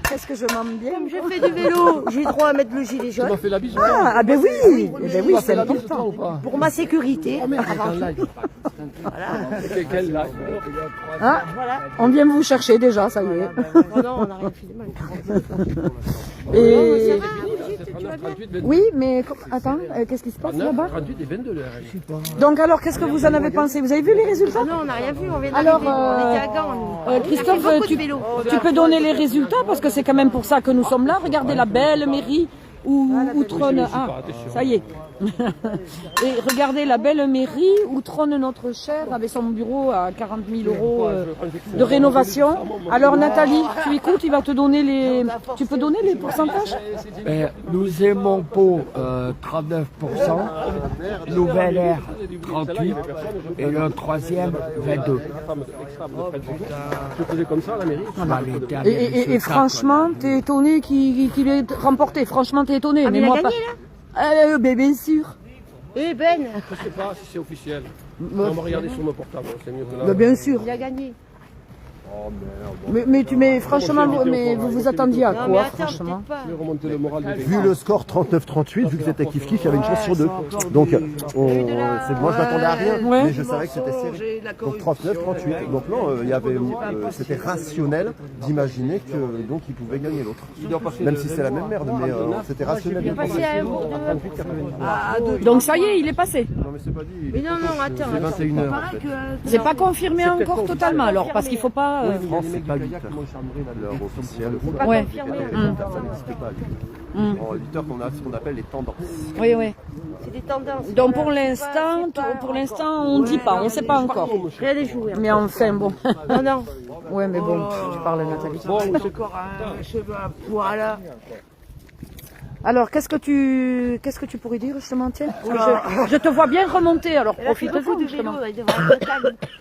Speaker 1: Qu'est-ce que je m'aime bien.
Speaker 4: comme je fais du vélo, j'ai le droit à mettre le gilet
Speaker 2: Tu
Speaker 4: jaune
Speaker 2: m'as fait la bise ou
Speaker 1: Ah ben oui, c'est
Speaker 2: la bise, toi,
Speaker 1: important.
Speaker 2: ou pas?
Speaker 4: pour ma sécurité.
Speaker 2: Quel live?
Speaker 1: Ah, on vient vous chercher déjà, ça y est.
Speaker 4: Oh non, on n'a rien filmé.
Speaker 1: Et...
Speaker 4: Tu vas bien?
Speaker 1: Oui, mais attends, qu'est-ce qui se passe là-bas?
Speaker 2: 38 et 22 le RN.
Speaker 1: Donc alors, qu'est-ce que vous en avez pensé? Vous avez vu les résultats?
Speaker 4: Non, on n'a rien vu, on vient
Speaker 1: Alors,
Speaker 4: d'arriver. On était à Gand, nous.
Speaker 1: Christophe,
Speaker 4: beaucoup de vélo.
Speaker 1: tu peux donner les résultats parce que c'est quand même pour ça que nous sommes là. Regardez la belle mairie où trône... Ah, ça y est. Et regardez la belle mairie où trône notre cher avec son bureau à 40 000 euros de rénovation. Alors Nathalie, tu écoutes, il va te donner les... Tu peux donner les pourcentages?
Speaker 3: Nous aimons Pau 39%, Nouvelle Air 38% et le troisième 22%.
Speaker 2: Je faisais comme ça à la mairie.
Speaker 1: Et franchement, t'es étonné qu'il ait remporté. Franchement, t'es étonné.
Speaker 4: Ah, mais il a
Speaker 1: moi
Speaker 4: gagné,
Speaker 1: là bien sûr.
Speaker 4: Eh Ben,
Speaker 2: Je sais pas si c'est officiel. On va regarder sur mon portable, c'est mieux que là.
Speaker 1: Bien sûr.
Speaker 4: il a gagné.
Speaker 1: Mais franchement, vous vous attendiez à
Speaker 4: Non, mais
Speaker 1: quoi,
Speaker 4: attends,
Speaker 1: franchement?
Speaker 4: peut-être pas.
Speaker 2: Je vais remonter le moral des
Speaker 5: Vu le score 39-38, vu que c'était kiff-kiff, il y avait une chance sur deux. Donc, moi je m'attendais à rien,
Speaker 1: Ouais.
Speaker 5: mais je savais que c'était serré. Donc 39-38. Donc non, c'était rationnel d'imaginer que donc il pouvait gagner l'autre. Même si c'est la même merde, mais c'était rationnel.
Speaker 4: Il est passé à 1
Speaker 1: Donc ça y est, il est passé.
Speaker 5: Non mais c'est pas dit.
Speaker 4: Mais non, attends.
Speaker 5: C'est 21h.
Speaker 4: Pareil que.
Speaker 1: C'est pas confirmé encore totalement alors, parce qu'il faut pas là.
Speaker 2: Oui, mais il y a
Speaker 3: France,
Speaker 2: les
Speaker 3: c'est
Speaker 2: mecs
Speaker 3: pas
Speaker 2: du kayak
Speaker 3: 8
Speaker 2: qui m'ont chambré là.
Speaker 5: L'heure officielle.
Speaker 4: pas
Speaker 1: Ouais.
Speaker 4: confirmé.
Speaker 5: Ça n'existe pas. En 8 heures, on a ce qu'on appelle les tendances.
Speaker 1: Oui, oui.
Speaker 4: C'est des tendances.
Speaker 1: Donc pour
Speaker 4: Voilà,
Speaker 1: l'instant,
Speaker 4: c'est pas
Speaker 1: pour
Speaker 4: encore.
Speaker 1: l'instant, on ne dit pas, on ne sait pas encore.
Speaker 4: Rien des jouets.
Speaker 1: Mais enfin, bon.
Speaker 4: Non, non.
Speaker 1: Ouais, mais bon, tu parles Nathalie.
Speaker 4: Bon, encore un cheveu à poil.
Speaker 1: Alors, qu'est-ce que tu pourrais dire justement, tiens? Je te vois bien remonter, alors profite-en justement.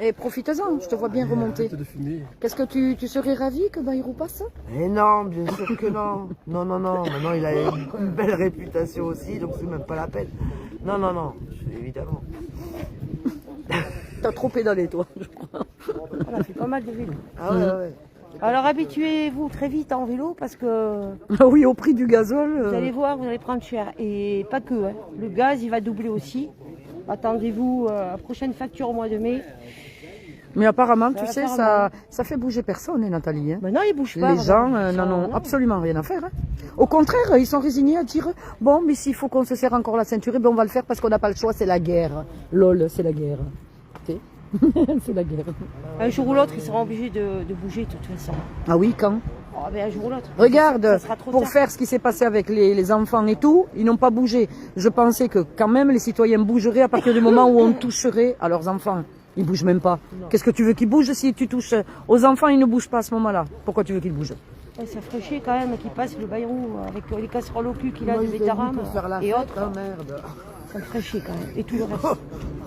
Speaker 1: Et profite-en, je te vois bien remonter.
Speaker 2: Arrête de fumer.
Speaker 1: Qu'est-ce que tu serais ravi que Bayrou passe?
Speaker 6: Mais non, bien sûr que non. Non, non, non. Maintenant, il a une belle réputation aussi, donc c'est même pas la peine. Non, non, non, évidemment.
Speaker 1: T'as trop pédalé, toi, je crois.
Speaker 4: Voilà, c'est pas mal de vélo.
Speaker 6: Ah ouais, ouais.
Speaker 4: Alors habituez-vous très vite en vélo parce que
Speaker 1: Ah oui, au prix du gazole.
Speaker 4: vous allez voir, vous allez prendre cher. Et pas que, hein. Le gaz, il va doubler aussi. Attendez-vous à la prochaine facture au mois de mai.
Speaker 1: Mais apparemment, tu
Speaker 4: va
Speaker 1: sais,
Speaker 4: faire
Speaker 1: ça fait bouger personne, hein, Nathalie. Hein.
Speaker 4: Maintenant, ils bougent pas.
Speaker 1: Les gens
Speaker 4: vraiment.
Speaker 1: n'en ont
Speaker 4: Non.
Speaker 1: absolument rien à faire. Hein. Au contraire, ils sont résignés à dire bon, mais s'il faut qu'on se serre encore la ceinture, eh ben, on va le faire parce qu'on n'a pas le choix, c'est la guerre. Lol, c'est la guerre. Tu sais, c'est la guerre.
Speaker 4: Un jour ou l'autre, ils seront obligés de bouger de toute façon.
Speaker 1: Ah oui, quand?
Speaker 4: Oh, ben, un jour ou l'autre.
Speaker 1: Regarde,
Speaker 4: Ça sera trop
Speaker 1: pour
Speaker 4: tard.
Speaker 1: faire ce qui s'est passé avec les enfants et tout, ils n'ont pas bougé. Je pensais que quand même les citoyens bougeraient à partir du moment où on toucherait à leurs enfants. Ils bougent même pas. Qu'est-ce que tu veux qu'ils bougent si tu touches aux enfants? Ils ne bougent pas à ce moment-là. Pourquoi tu veux qu'ils bougent?
Speaker 4: Ouais, ça ferait chier quand même qu'ils passent le Bayrou avec les casseroles au cul qu'il a
Speaker 6: Moi,
Speaker 4: des
Speaker 6: je l'ai vu
Speaker 4: vétérans
Speaker 6: pour faire la
Speaker 4: et
Speaker 6: fête,
Speaker 4: autres.
Speaker 6: hein, merde.
Speaker 4: Ça me ferait chier quand même. Et tout le reste.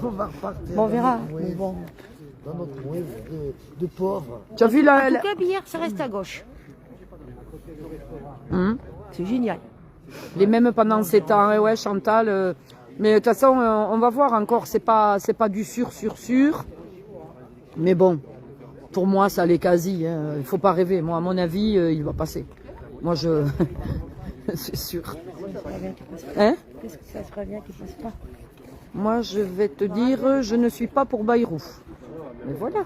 Speaker 6: On va repartir.
Speaker 4: Bon, on verra.
Speaker 6: Dans notre
Speaker 4: Mais
Speaker 6: wave,
Speaker 4: bon.
Speaker 6: dans notre wave de pauvres.
Speaker 1: Tu as vu
Speaker 4: En tout cas, Billard, ça reste à gauche. C'est génial.
Speaker 1: les mêmes pendant 7 ans? Ouais, Chantal. Mais de toute façon, on va voir encore. C'est pas du sûr. Mais bon, pour moi, ça l'est quasi. Hein. Il faut pas rêver. Moi, à mon avis, il va passer. Moi, je. C'est sûr. Hein?
Speaker 4: Qu'est-ce que ça serait bien qu'il fasse pas?
Speaker 1: Moi, je vais te dire, je ne suis pas pour Bayrou. Mais voilà.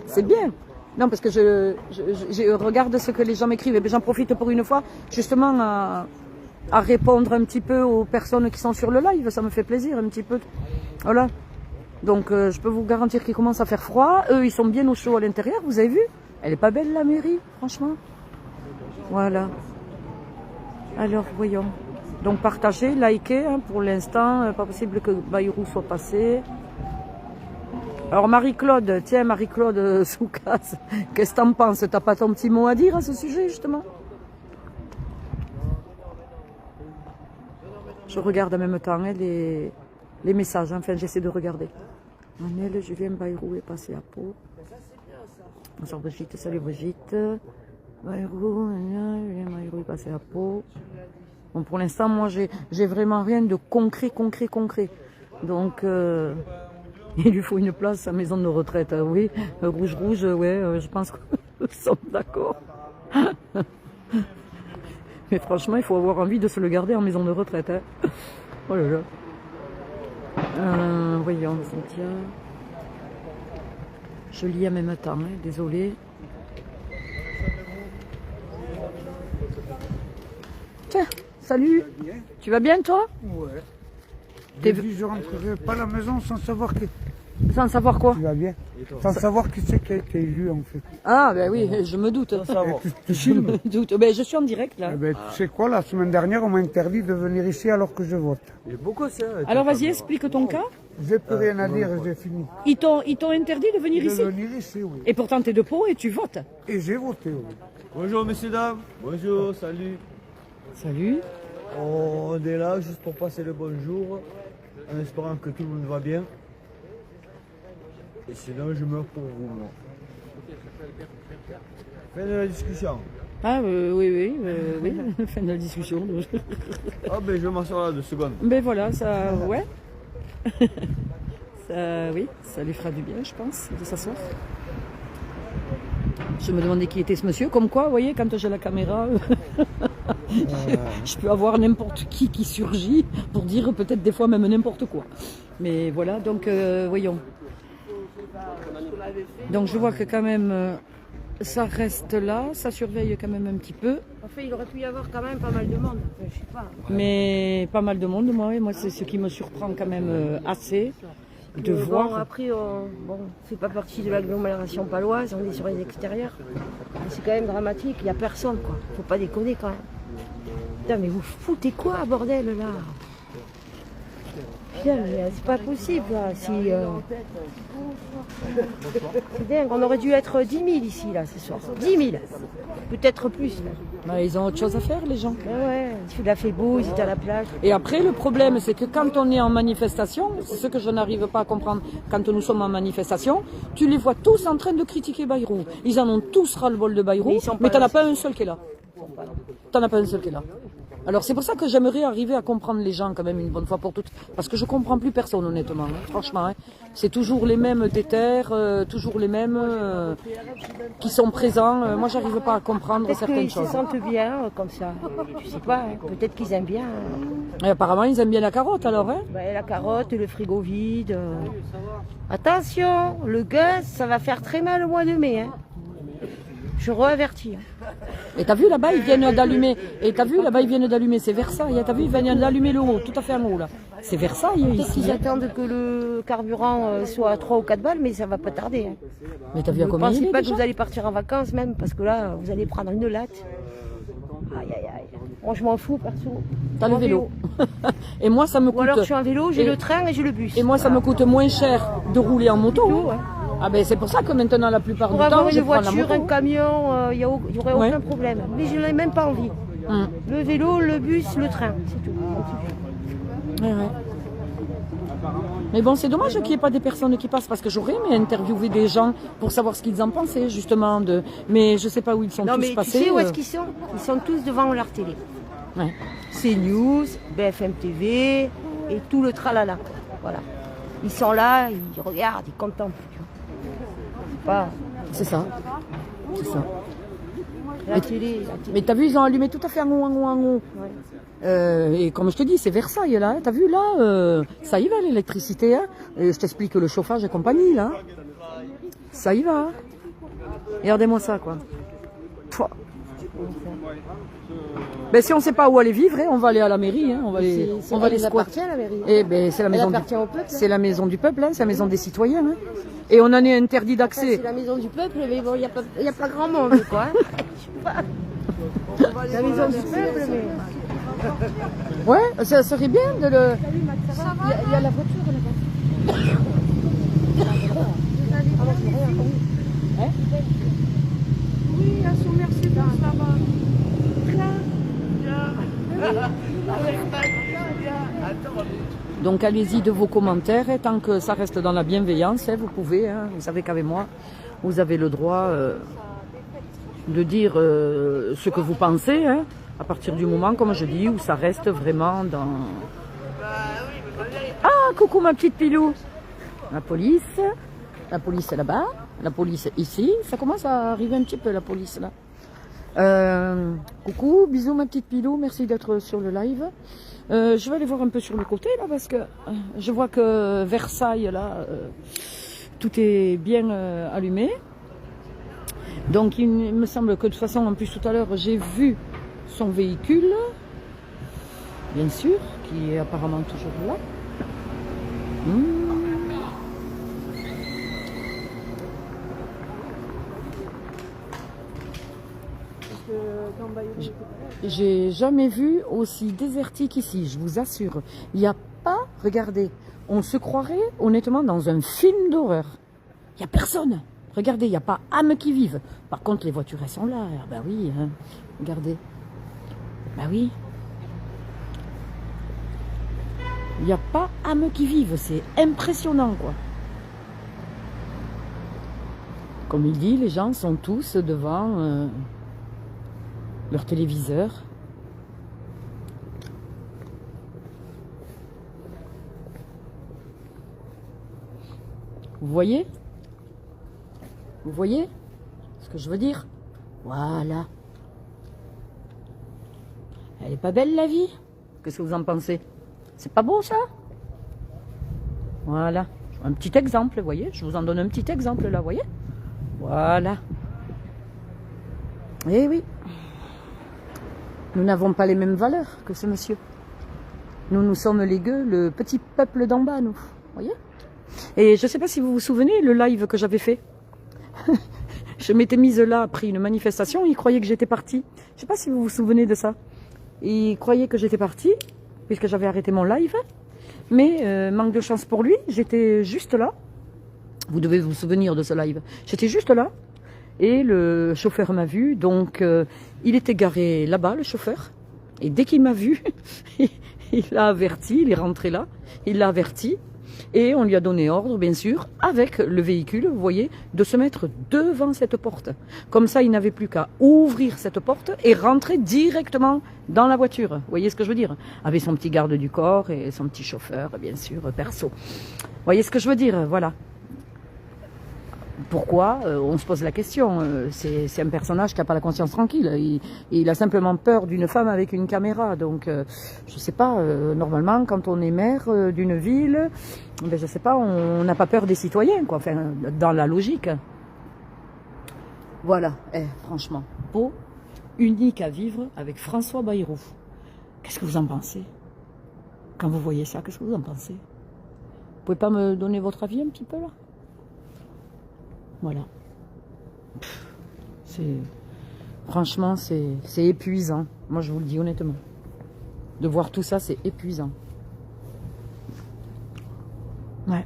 Speaker 1: C'est bien. Non, parce que je regarde ce que les gens m'écrivent. Et j'en profite pour une fois, justement, à répondre un petit peu aux personnes qui sont sur le live. Ça me fait plaisir, un petit peu. Voilà. Donc, je peux vous garantir qu'il commence à faire froid. Eux, ils sont bien au chaud à l'intérieur, vous avez vu? Elle est pas belle, la mairie, franchement. Voilà. Alors, voyons. Donc, partagez, likez, hein, pour l'instant. Pas possible que Bayrou soit passé. Alors, Marie-Claude, tiens, Marie-Claude Soukas, qu'est-ce que t'en penses? T'as pas ton petit mot à dire à ce sujet, justement? Je regarde en même temps hein, les messages, enfin, j'essaie de regarder. Manel, Julien Bayrou est passé à Pau. Bonsoir Brigitte, salut Brigitte. Bayrou, Julien Bayrou est passé à Pau. Bon, pour l'instant, moi, j'ai vraiment rien de concret. Donc, il lui faut une place à maison de retraite. Oui, rouge, ouais, je pense que nous sommes d'accord. Mais franchement, il faut avoir envie de se le garder en maison de retraite. Hein. Oh là là. Voyons, Cynthia. Je lis en même temps, hein, désolé. Tiens, salut. Tu vas bien, toi?
Speaker 7: Ouais.
Speaker 1: T'es-
Speaker 7: J'ai dit, je rentrerai pas à la maison sans savoir que
Speaker 1: Sans savoir quoi?
Speaker 7: tu vas bien. Sans savoir qui c'est qui a été élu en fait.
Speaker 1: Ah, ben oui, je me doute.
Speaker 7: Tu filmes.
Speaker 1: me doute. Ben, je suis en direct, là.
Speaker 7: Eh ben, tu sais quoi, la semaine dernière, on m'a interdit de venir ici alors que je vote.
Speaker 1: Alors, vas-y, explique ton cas.
Speaker 7: J'ai plus rien à dire, j'ai fini.
Speaker 1: Ils t'ont interdit de venir
Speaker 7: De
Speaker 1: ici.
Speaker 7: venir ici, oui.
Speaker 1: Et pourtant, t'es de Pau et tu votes.
Speaker 7: Et j'ai voté, oui.
Speaker 8: Bonjour messieurs, dames. Bonjour, salut.
Speaker 1: Salut.
Speaker 8: On est là juste pour passer le bonjour, en espérant que tout le monde va bien. Et sinon, je meurs pour vous, moi. Fin de la discussion.
Speaker 1: Ah, oui, fin de la discussion.
Speaker 8: Ah ben, je vais m'asseoir là 2 secondes.
Speaker 1: Ben voilà, ça, ouais. Ça, oui, ça lui fera du bien, je pense, de s'asseoir. Je me demandais qui était ce monsieur. Comme quoi, vous voyez, quand j'ai la caméra, je peux avoir n'importe qui surgit pour dire peut-être des fois même n'importe quoi. Mais voilà, donc voyons. Donc je vois que quand même ça reste là, ça surveille quand même un petit peu.
Speaker 4: Enfin, il aurait pu y avoir quand même pas mal de monde. Enfin, je sais pas.
Speaker 1: Mais pas mal de monde, moi c'est ce qui me surprend quand même assez. de voir.
Speaker 4: Bon, après, on fait pas partie de l'agglomération paloise, on est sur les extérieurs. Mais c'est quand même dramatique, il n'y a personne, quoi. Faut pas déconner quand même. Putain, mais vous foutez quoi, bordel, là? Putain, mais c'est pas possible, là. C'est dingue, on aurait dû être 10 000 ici, là, ce soir. 10 000, peut-être plus. Là.
Speaker 1: Bah, ils ont autre chose à faire, les gens.
Speaker 4: Ouais, il a fait beau, ils étaient à la plage.
Speaker 1: Et après, le problème, c'est que quand on est en manifestation, c'est ce que je n'arrive pas à comprendre, quand nous sommes en manifestation, tu les vois tous en train de critiquer Bayrou. Ils en ont tous ras-le-bol de Bayrou, mais t'en as pas un seul qui est là. T'en as pas un seul qui est là. Alors c'est pour ça que j'aimerais arriver à comprendre les gens quand même une bonne fois pour toutes. Parce que je comprends plus personne honnêtement, hein, franchement. Hein. C'est toujours les mêmes déterres, toujours les mêmes qui sont présents. Moi j'arrive pas à comprendre certaines choses.
Speaker 4: Ils se sentent bien comme ça. Je sais pas, hein. Peut-être qu'ils aiment bien.
Speaker 1: Et apparemment ils aiment bien la carotte alors. Hein.
Speaker 4: Bah, la carotte, le frigo vide. Attention, le gaz, ça va faire très mal au mois de mai. Hein. Je reavertis.
Speaker 1: Et t'as vu là-bas, ils viennent d'allumer. Et t'as vu là-bas, ils viennent d'allumer. C'est Versailles. T'as vu, ils viennent d'allumer le haut, tout à fait en haut là. C'est Versailles ici.
Speaker 4: Ils attendent que le carburant soit à 3 ou 4 balles, mais ça va pas tarder. Hein.
Speaker 1: Mais t'as vu à combien il est?
Speaker 4: Ne pensez pas que
Speaker 1: déjà
Speaker 4: vous allez partir en vacances même, parce que là, vous allez prendre une latte. Aïe aïe aïe. Moi, je m'en fous perso.
Speaker 1: T'as le vélo. Et moi, ça me coûte.
Speaker 4: Ou alors je suis en vélo, j'ai le train et j'ai le bus.
Speaker 1: Et moi, ça me coûte moins cher de rouler en moto.
Speaker 4: Ouais.
Speaker 1: Ah ben c'est pour ça que maintenant la plupart du temps,
Speaker 4: avoir
Speaker 1: je
Speaker 4: une
Speaker 1: prends la
Speaker 4: voiture,
Speaker 1: moto.
Speaker 4: un camion, il y aurait aucun problème. Mais je n'en ai même pas envie. Le vélo, le bus, le train, c'est tout.
Speaker 1: Ouais. Mais bon, c'est dommage qu'il n'y ait pas des personnes qui passent parce que j'aurais aimé interviewer des gens pour savoir ce qu'ils en pensaient justement. Mais je sais pas où ils sont tous passés.
Speaker 4: Tu sais où est-ce qu'ils sont? Ils sont tous devant leur télé.
Speaker 1: Ouais.
Speaker 4: CNews, BFM TV et tout le tralala. Voilà. Ils sont là, ils regardent, ils contemplent.
Speaker 1: C'est ça. C'est ça.
Speaker 4: La télé.
Speaker 1: Mais t'as vu, ils ont allumé tout à fait en haut.
Speaker 4: Ouais.
Speaker 1: Et comme je te dis, c'est Versailles là. Hein. T'as vu là, ça y va l'électricité. Hein. Et je t'explique le chauffage et compagnie là. Ça y va. Regardez-moi ça quoi. Pouah. Ben, si on ne sait pas où aller vivre, on va aller à la mairie, hein. on va aller squatter.
Speaker 4: À la mairie.
Speaker 1: Eh ben, c'est la maison
Speaker 4: appartient au peuple.
Speaker 1: C'est la maison du peuple, hein. C'est la maison des citoyens. Hein. Et on en est interdit d'accès.
Speaker 4: C'est la maison du peuple, mais bon, il n'y a pas grand monde, quoi. La maison du peuple, mais...
Speaker 1: Ouais, ça serait bien de le... Il y a la voiture là-bas. Hein?
Speaker 4: Oui, à son Mercedes là-bas.
Speaker 1: Donc allez-y de vos commentaires, et tant que ça reste dans la bienveillance, hein, vous pouvez, hein, vous savez qu'avec moi, vous avez le droit de dire ce que vous pensez, hein, à partir du moment, comme je dis, où ça reste vraiment dans... Ah, coucou ma petite Pilou. La police est là-bas, la police ici, ça commence à arriver un petit peu la police là. Coucou, bisous ma petite Pilou, merci d'être sur le live. Je vais aller voir un peu sur le côté là parce que je vois que Versailles là, tout est bien allumé. Donc il me semble que de toute façon, en plus tout à l'heure, j'ai vu son véhicule, bien sûr, qui est apparemment toujours là. J'ai jamais vu aussi désertique ici, je vous assure. Il n'y a pas, regardez, on se croirait honnêtement dans un film d'horreur. Il n'y a personne. Regardez, il n'y a pas âme qui vive. Par contre, les voitures, elles sont là. Ah, ben oui, hein. Regardez. Ben oui. Il n'y a pas âme qui vive. C'est impressionnant, quoi. Comme il dit, les gens sont tous devant leur téléviseur. Vous voyez? Vous voyez ce que je veux dire? Voilà. Elle est pas belle la vie? Qu'est-ce que vous en pensez? C'est pas beau ça? Voilà. Un petit exemple, vous voyez? Je vous en donne un petit exemple là, vous voyez? Voilà. Eh oui. Nous n'avons pas les mêmes valeurs que ce monsieur. Nous sommes les gueux, le petit peuple d'en bas, nous. Vous voyez? Et je ne sais pas si vous vous souvenez, le live que j'avais fait. Je m'étais mise là après une manifestation, ils croyaient que j'étais partie. Je ne sais pas si vous vous souvenez de ça. Ils croyaient que j'étais partie, puisque j'avais arrêté mon live. Mais manque de chance pour lui, j'étais juste là. Vous devez vous souvenir de ce live. J'étais juste là. Et le chauffeur m'a vu. Donc il était garé là-bas, le chauffeur. Et dès qu'il m'a vu, il l'a averti, il est rentré là. Il l'a averti. Et on lui a donné ordre, bien sûr, avec le véhicule, vous voyez, de se mettre devant cette porte. Comme ça, il n'avait plus qu'à ouvrir cette porte et rentrer directement dans la voiture. Vous voyez ce que je veux dire? Avec son petit garde du corps et son petit chauffeur, bien sûr, perso. Vous voyez ce que je veux dire? Voilà. Pourquoi? On se pose la question. C'est un personnage qui n'a pas la conscience tranquille. Il a simplement peur d'une femme avec une caméra. Donc, je ne sais pas, normalement, quand on est maire d'une ville, ben, je ne sais pas, on n'a pas peur des citoyens, quoi. Enfin, dans la logique. Voilà. Franchement, Pau, unique à vivre avec François Bayrou. Qu'est-ce que vous en pensez? Quand vous voyez ça, qu'est-ce que vous en pensez? Vous pouvez pas me donner votre avis un petit peu, là? Voilà. Franchement, c'est épuisant. Moi, je vous le dis honnêtement. De voir tout ça, c'est épuisant. Ouais.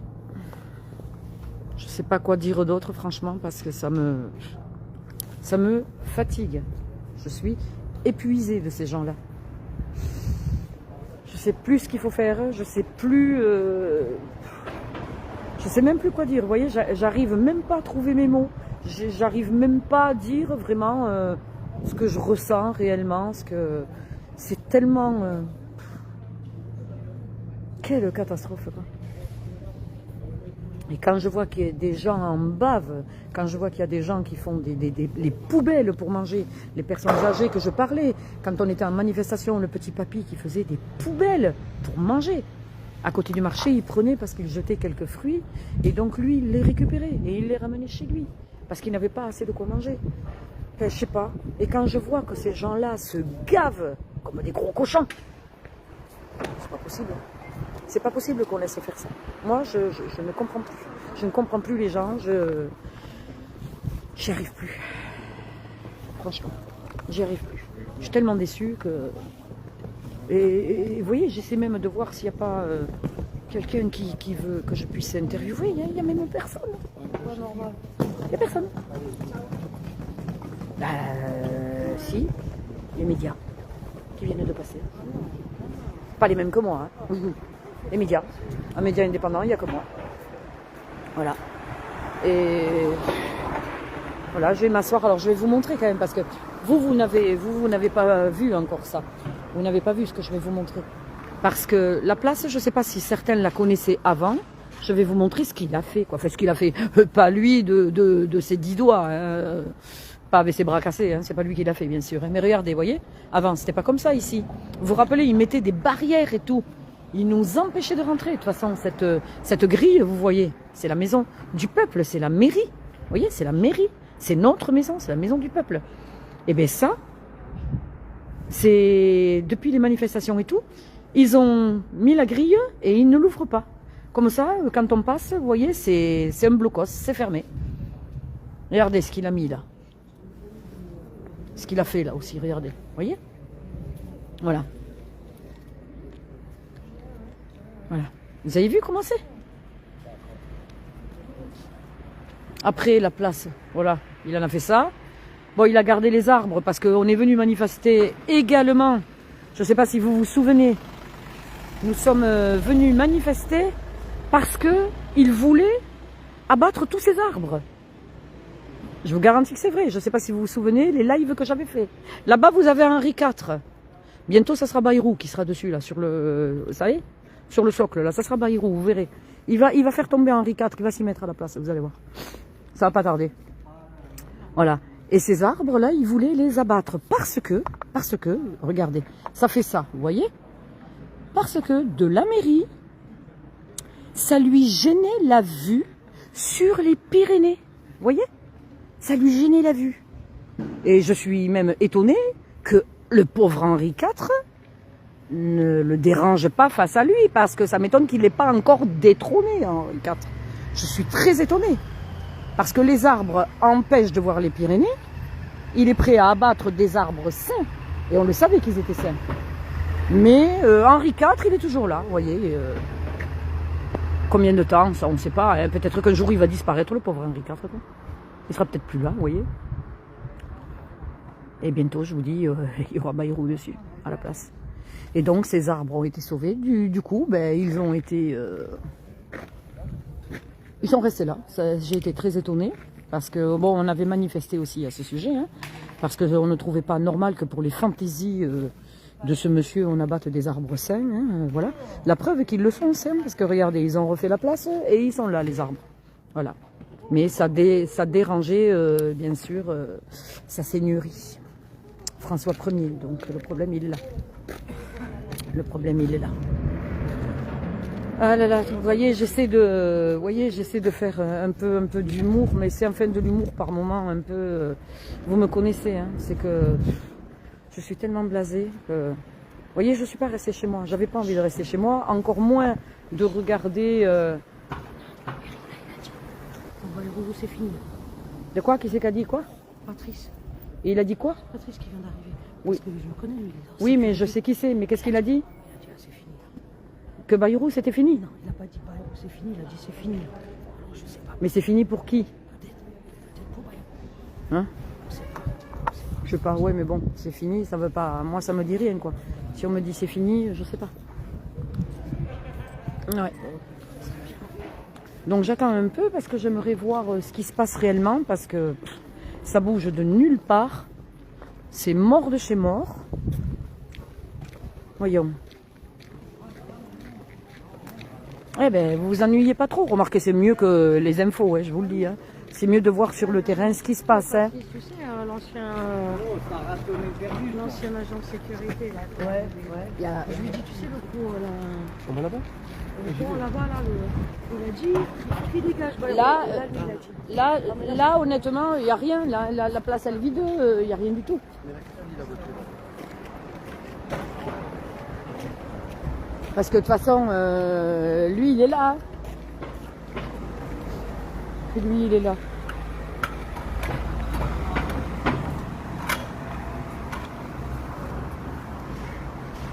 Speaker 1: Je sais pas quoi dire d'autre, franchement, parce que ça me fatigue. Je suis épuisée de ces gens-là. Je sais plus ce qu'il faut faire. Je sais plus... Je sais même plus quoi dire, vous voyez, j'arrive même pas à trouver mes mots. J'arrive même pas à dire vraiment ce que je ressens réellement, c'est tellement... Quelle catastrophe, quoi. Et quand je vois qu'il y a des gens en bave, quand je vois qu'il y a des gens qui font les poubelles pour manger, les personnes âgées que je parlais, quand on était en manifestation, le petit papy qui faisait des poubelles pour manger. À côté du marché, il prenait parce qu'il jetait quelques fruits. Et donc, lui, il les récupérait et il les ramenait chez lui. Parce qu'il n'avait pas assez de quoi manger. Enfin, je sais pas. Et quand je vois que ces gens-là se gavent comme des gros cochons, c'est pas possible. C'est pas possible qu'on laisse faire ça. Moi, je ne comprends plus. Je ne comprends plus les gens. J'y arrive plus. Franchement, j'y arrive plus. Je suis tellement déçue que... Et vous voyez, j'essaie même de voir s'il n'y a pas quelqu'un qui veut que je puisse interviewer. Il n'y a même personne. Il n'y a personne. Si, les médias qui viennent de passer. Pas les mêmes que moi. Hein. Les médias. Un média indépendant, il n'y a que moi. Voilà. Et voilà, je vais m'asseoir. Alors, je vais vous montrer quand même parce que vous n'avez pas vu encore ça. Vous n'avez pas vu ce que je vais vous montrer. Parce que la place, je ne sais pas si certains la connaissaient avant. Je vais vous montrer ce qu'il a fait. Quoi. Enfin, ce qu'il a fait, pas lui de ses 10 doigts. Hein. Pas avec ses bras cassés. Hein. C'est pas lui qui l'a fait, bien sûr. Mais regardez, vous voyez, avant, c'était pas comme ça ici. Vous vous rappelez, ils mettaient des barrières et tout. Ils nous empêchaient de rentrer. De toute façon, cette grille, vous voyez, c'est la maison du peuple. C'est la mairie. Vous voyez, c'est la mairie. C'est notre maison. C'est la maison du peuple. Et bien ça... C'est depuis les manifestations et tout, ils ont mis la grille et ils ne l'ouvrent pas. Comme ça, quand on passe, vous voyez, c'est un blocos, c'est fermé. Regardez ce qu'il a mis là. Ce qu'il a fait là aussi, regardez. Vous voyez? Voilà. Voilà. Vous avez vu comment c'est? Après, la place, voilà, il en a fait ça. Bon, il a gardé les arbres parce qu'on est venu manifester également. Je ne sais pas si vous vous souvenez. Nous sommes venus manifester parce qu'il voulait abattre tous ces arbres. Je vous garantis que c'est vrai. Je ne sais pas si vous vous souvenez les lives que j'avais fait. Là-bas, vous avez Henri IV. Bientôt, ça sera Bayrou qui sera dessus, là, sur le... Vous savez? Sur le socle, là. Ça sera Bayrou, vous verrez. Il va faire tomber Henri IV, il va s'y mettre à la place, vous allez voir. Ça va pas tarder. Voilà. Et ces arbres-là, ils voulaient les abattre parce que, regardez, ça fait ça, vous voyez? Parce que de la mairie, ça lui gênait la vue sur les Pyrénées. Vous voyez? Ça lui gênait la vue. Et je suis même étonnée que le pauvre Henri IV ne le dérange pas face à lui, parce que ça m'étonne qu'il n'ait pas encore détrôné Henri IV. Je suis très étonnée, parce que les arbres empêchent de voir les Pyrénées. Il est prêt à abattre des arbres sains, et on le savait qu'ils étaient sains. Mais Henri IV, il est toujours là, vous voyez. Combien de temps, ça on ne sait pas. Hein. Peut-être qu'un jour il va disparaître, le pauvre Henri IV. Quoi. Il sera peut-être plus là, vous voyez. Et bientôt, je vous dis, il y aura Bayrou dessus, à la place. Et donc, ces arbres ont été sauvés. Du coup, ben, ils ont été... ils sont restés là. J'ai été très étonnée. Parce que, bon, on avait manifesté aussi à ce sujet. Hein, parce qu'on ne trouvait pas normal que pour les fantaisies de ce monsieur, on abatte des arbres sains. Hein, voilà. La preuve qu'ils le sont sains. Parce que, regardez, ils ont refait la place et ils sont là, les arbres. Voilà. Mais ça dérangeait, bien sûr, sa seigneurie. François Ier, donc le problème il est là. Le problème il est là. Ah là là, vous voyez, j'essaie de faire un peu d'humour, mais c'est enfin de l'humour par moment un peu. Vous me connaissez, hein, c'est que je suis tellement blasée que. Vous voyez, je suis pas restée chez moi. J'avais pas envie de rester chez moi, encore moins de regarder.
Speaker 4: C'est fini.
Speaker 1: De quoi? Qui c'est qui a dit quoi?
Speaker 4: Patrice.
Speaker 1: Et il a dit quoi?
Speaker 4: Patrice qui vient d'arriver.
Speaker 1: Oui.
Speaker 4: Parce que je le connais, lui.
Speaker 1: Oui, mais je sais qui c'est. Mais qu'est-ce qu'il a dit?
Speaker 4: Il a dit, ah, c'est fini.
Speaker 1: Que Bayrou, c'était fini?
Speaker 4: Non, il n'a pas dit Bayrou, c'est fini. Il a dit, c'est fini. Alors, je sais pas.
Speaker 1: Mais c'est fini pour qui?
Speaker 4: Peut-être pour Bayrou.
Speaker 1: Hein?
Speaker 4: Je sais pas.
Speaker 1: Je sais pas, ouais, mais bon, c'est fini, ça veut pas... Moi, ça me dit rien, quoi. Si on me dit c'est fini, je sais pas. Ouais. Donc j'attends un peu parce que j'aimerais voir ce qui se passe réellement, parce que ça bouge de nulle part. C'est mort de chez mort. Voyons. Eh ben, vous vous ennuyez pas trop. Remarquez, c'est mieux que les infos, ouais, je vous le dis. Hein. C'est mieux de voir sur le terrain ce qui se passe. Hein.
Speaker 4: Tu sais, l'ancien agent de sécurité, là.
Speaker 1: Ouais.
Speaker 4: Je lui dis, tu sais, le gros, là...
Speaker 2: On va là-bas?
Speaker 4: Le gros, là-bas, là, il a dit, qui dégage Bayrou.
Speaker 1: Là,
Speaker 4: Lui, il a dit.
Speaker 1: là, honnêtement, il n'y a rien. La place, elle est vide, il n'y a rien du tout. Parce que de toute façon, lui, il est là. Et lui, il est là.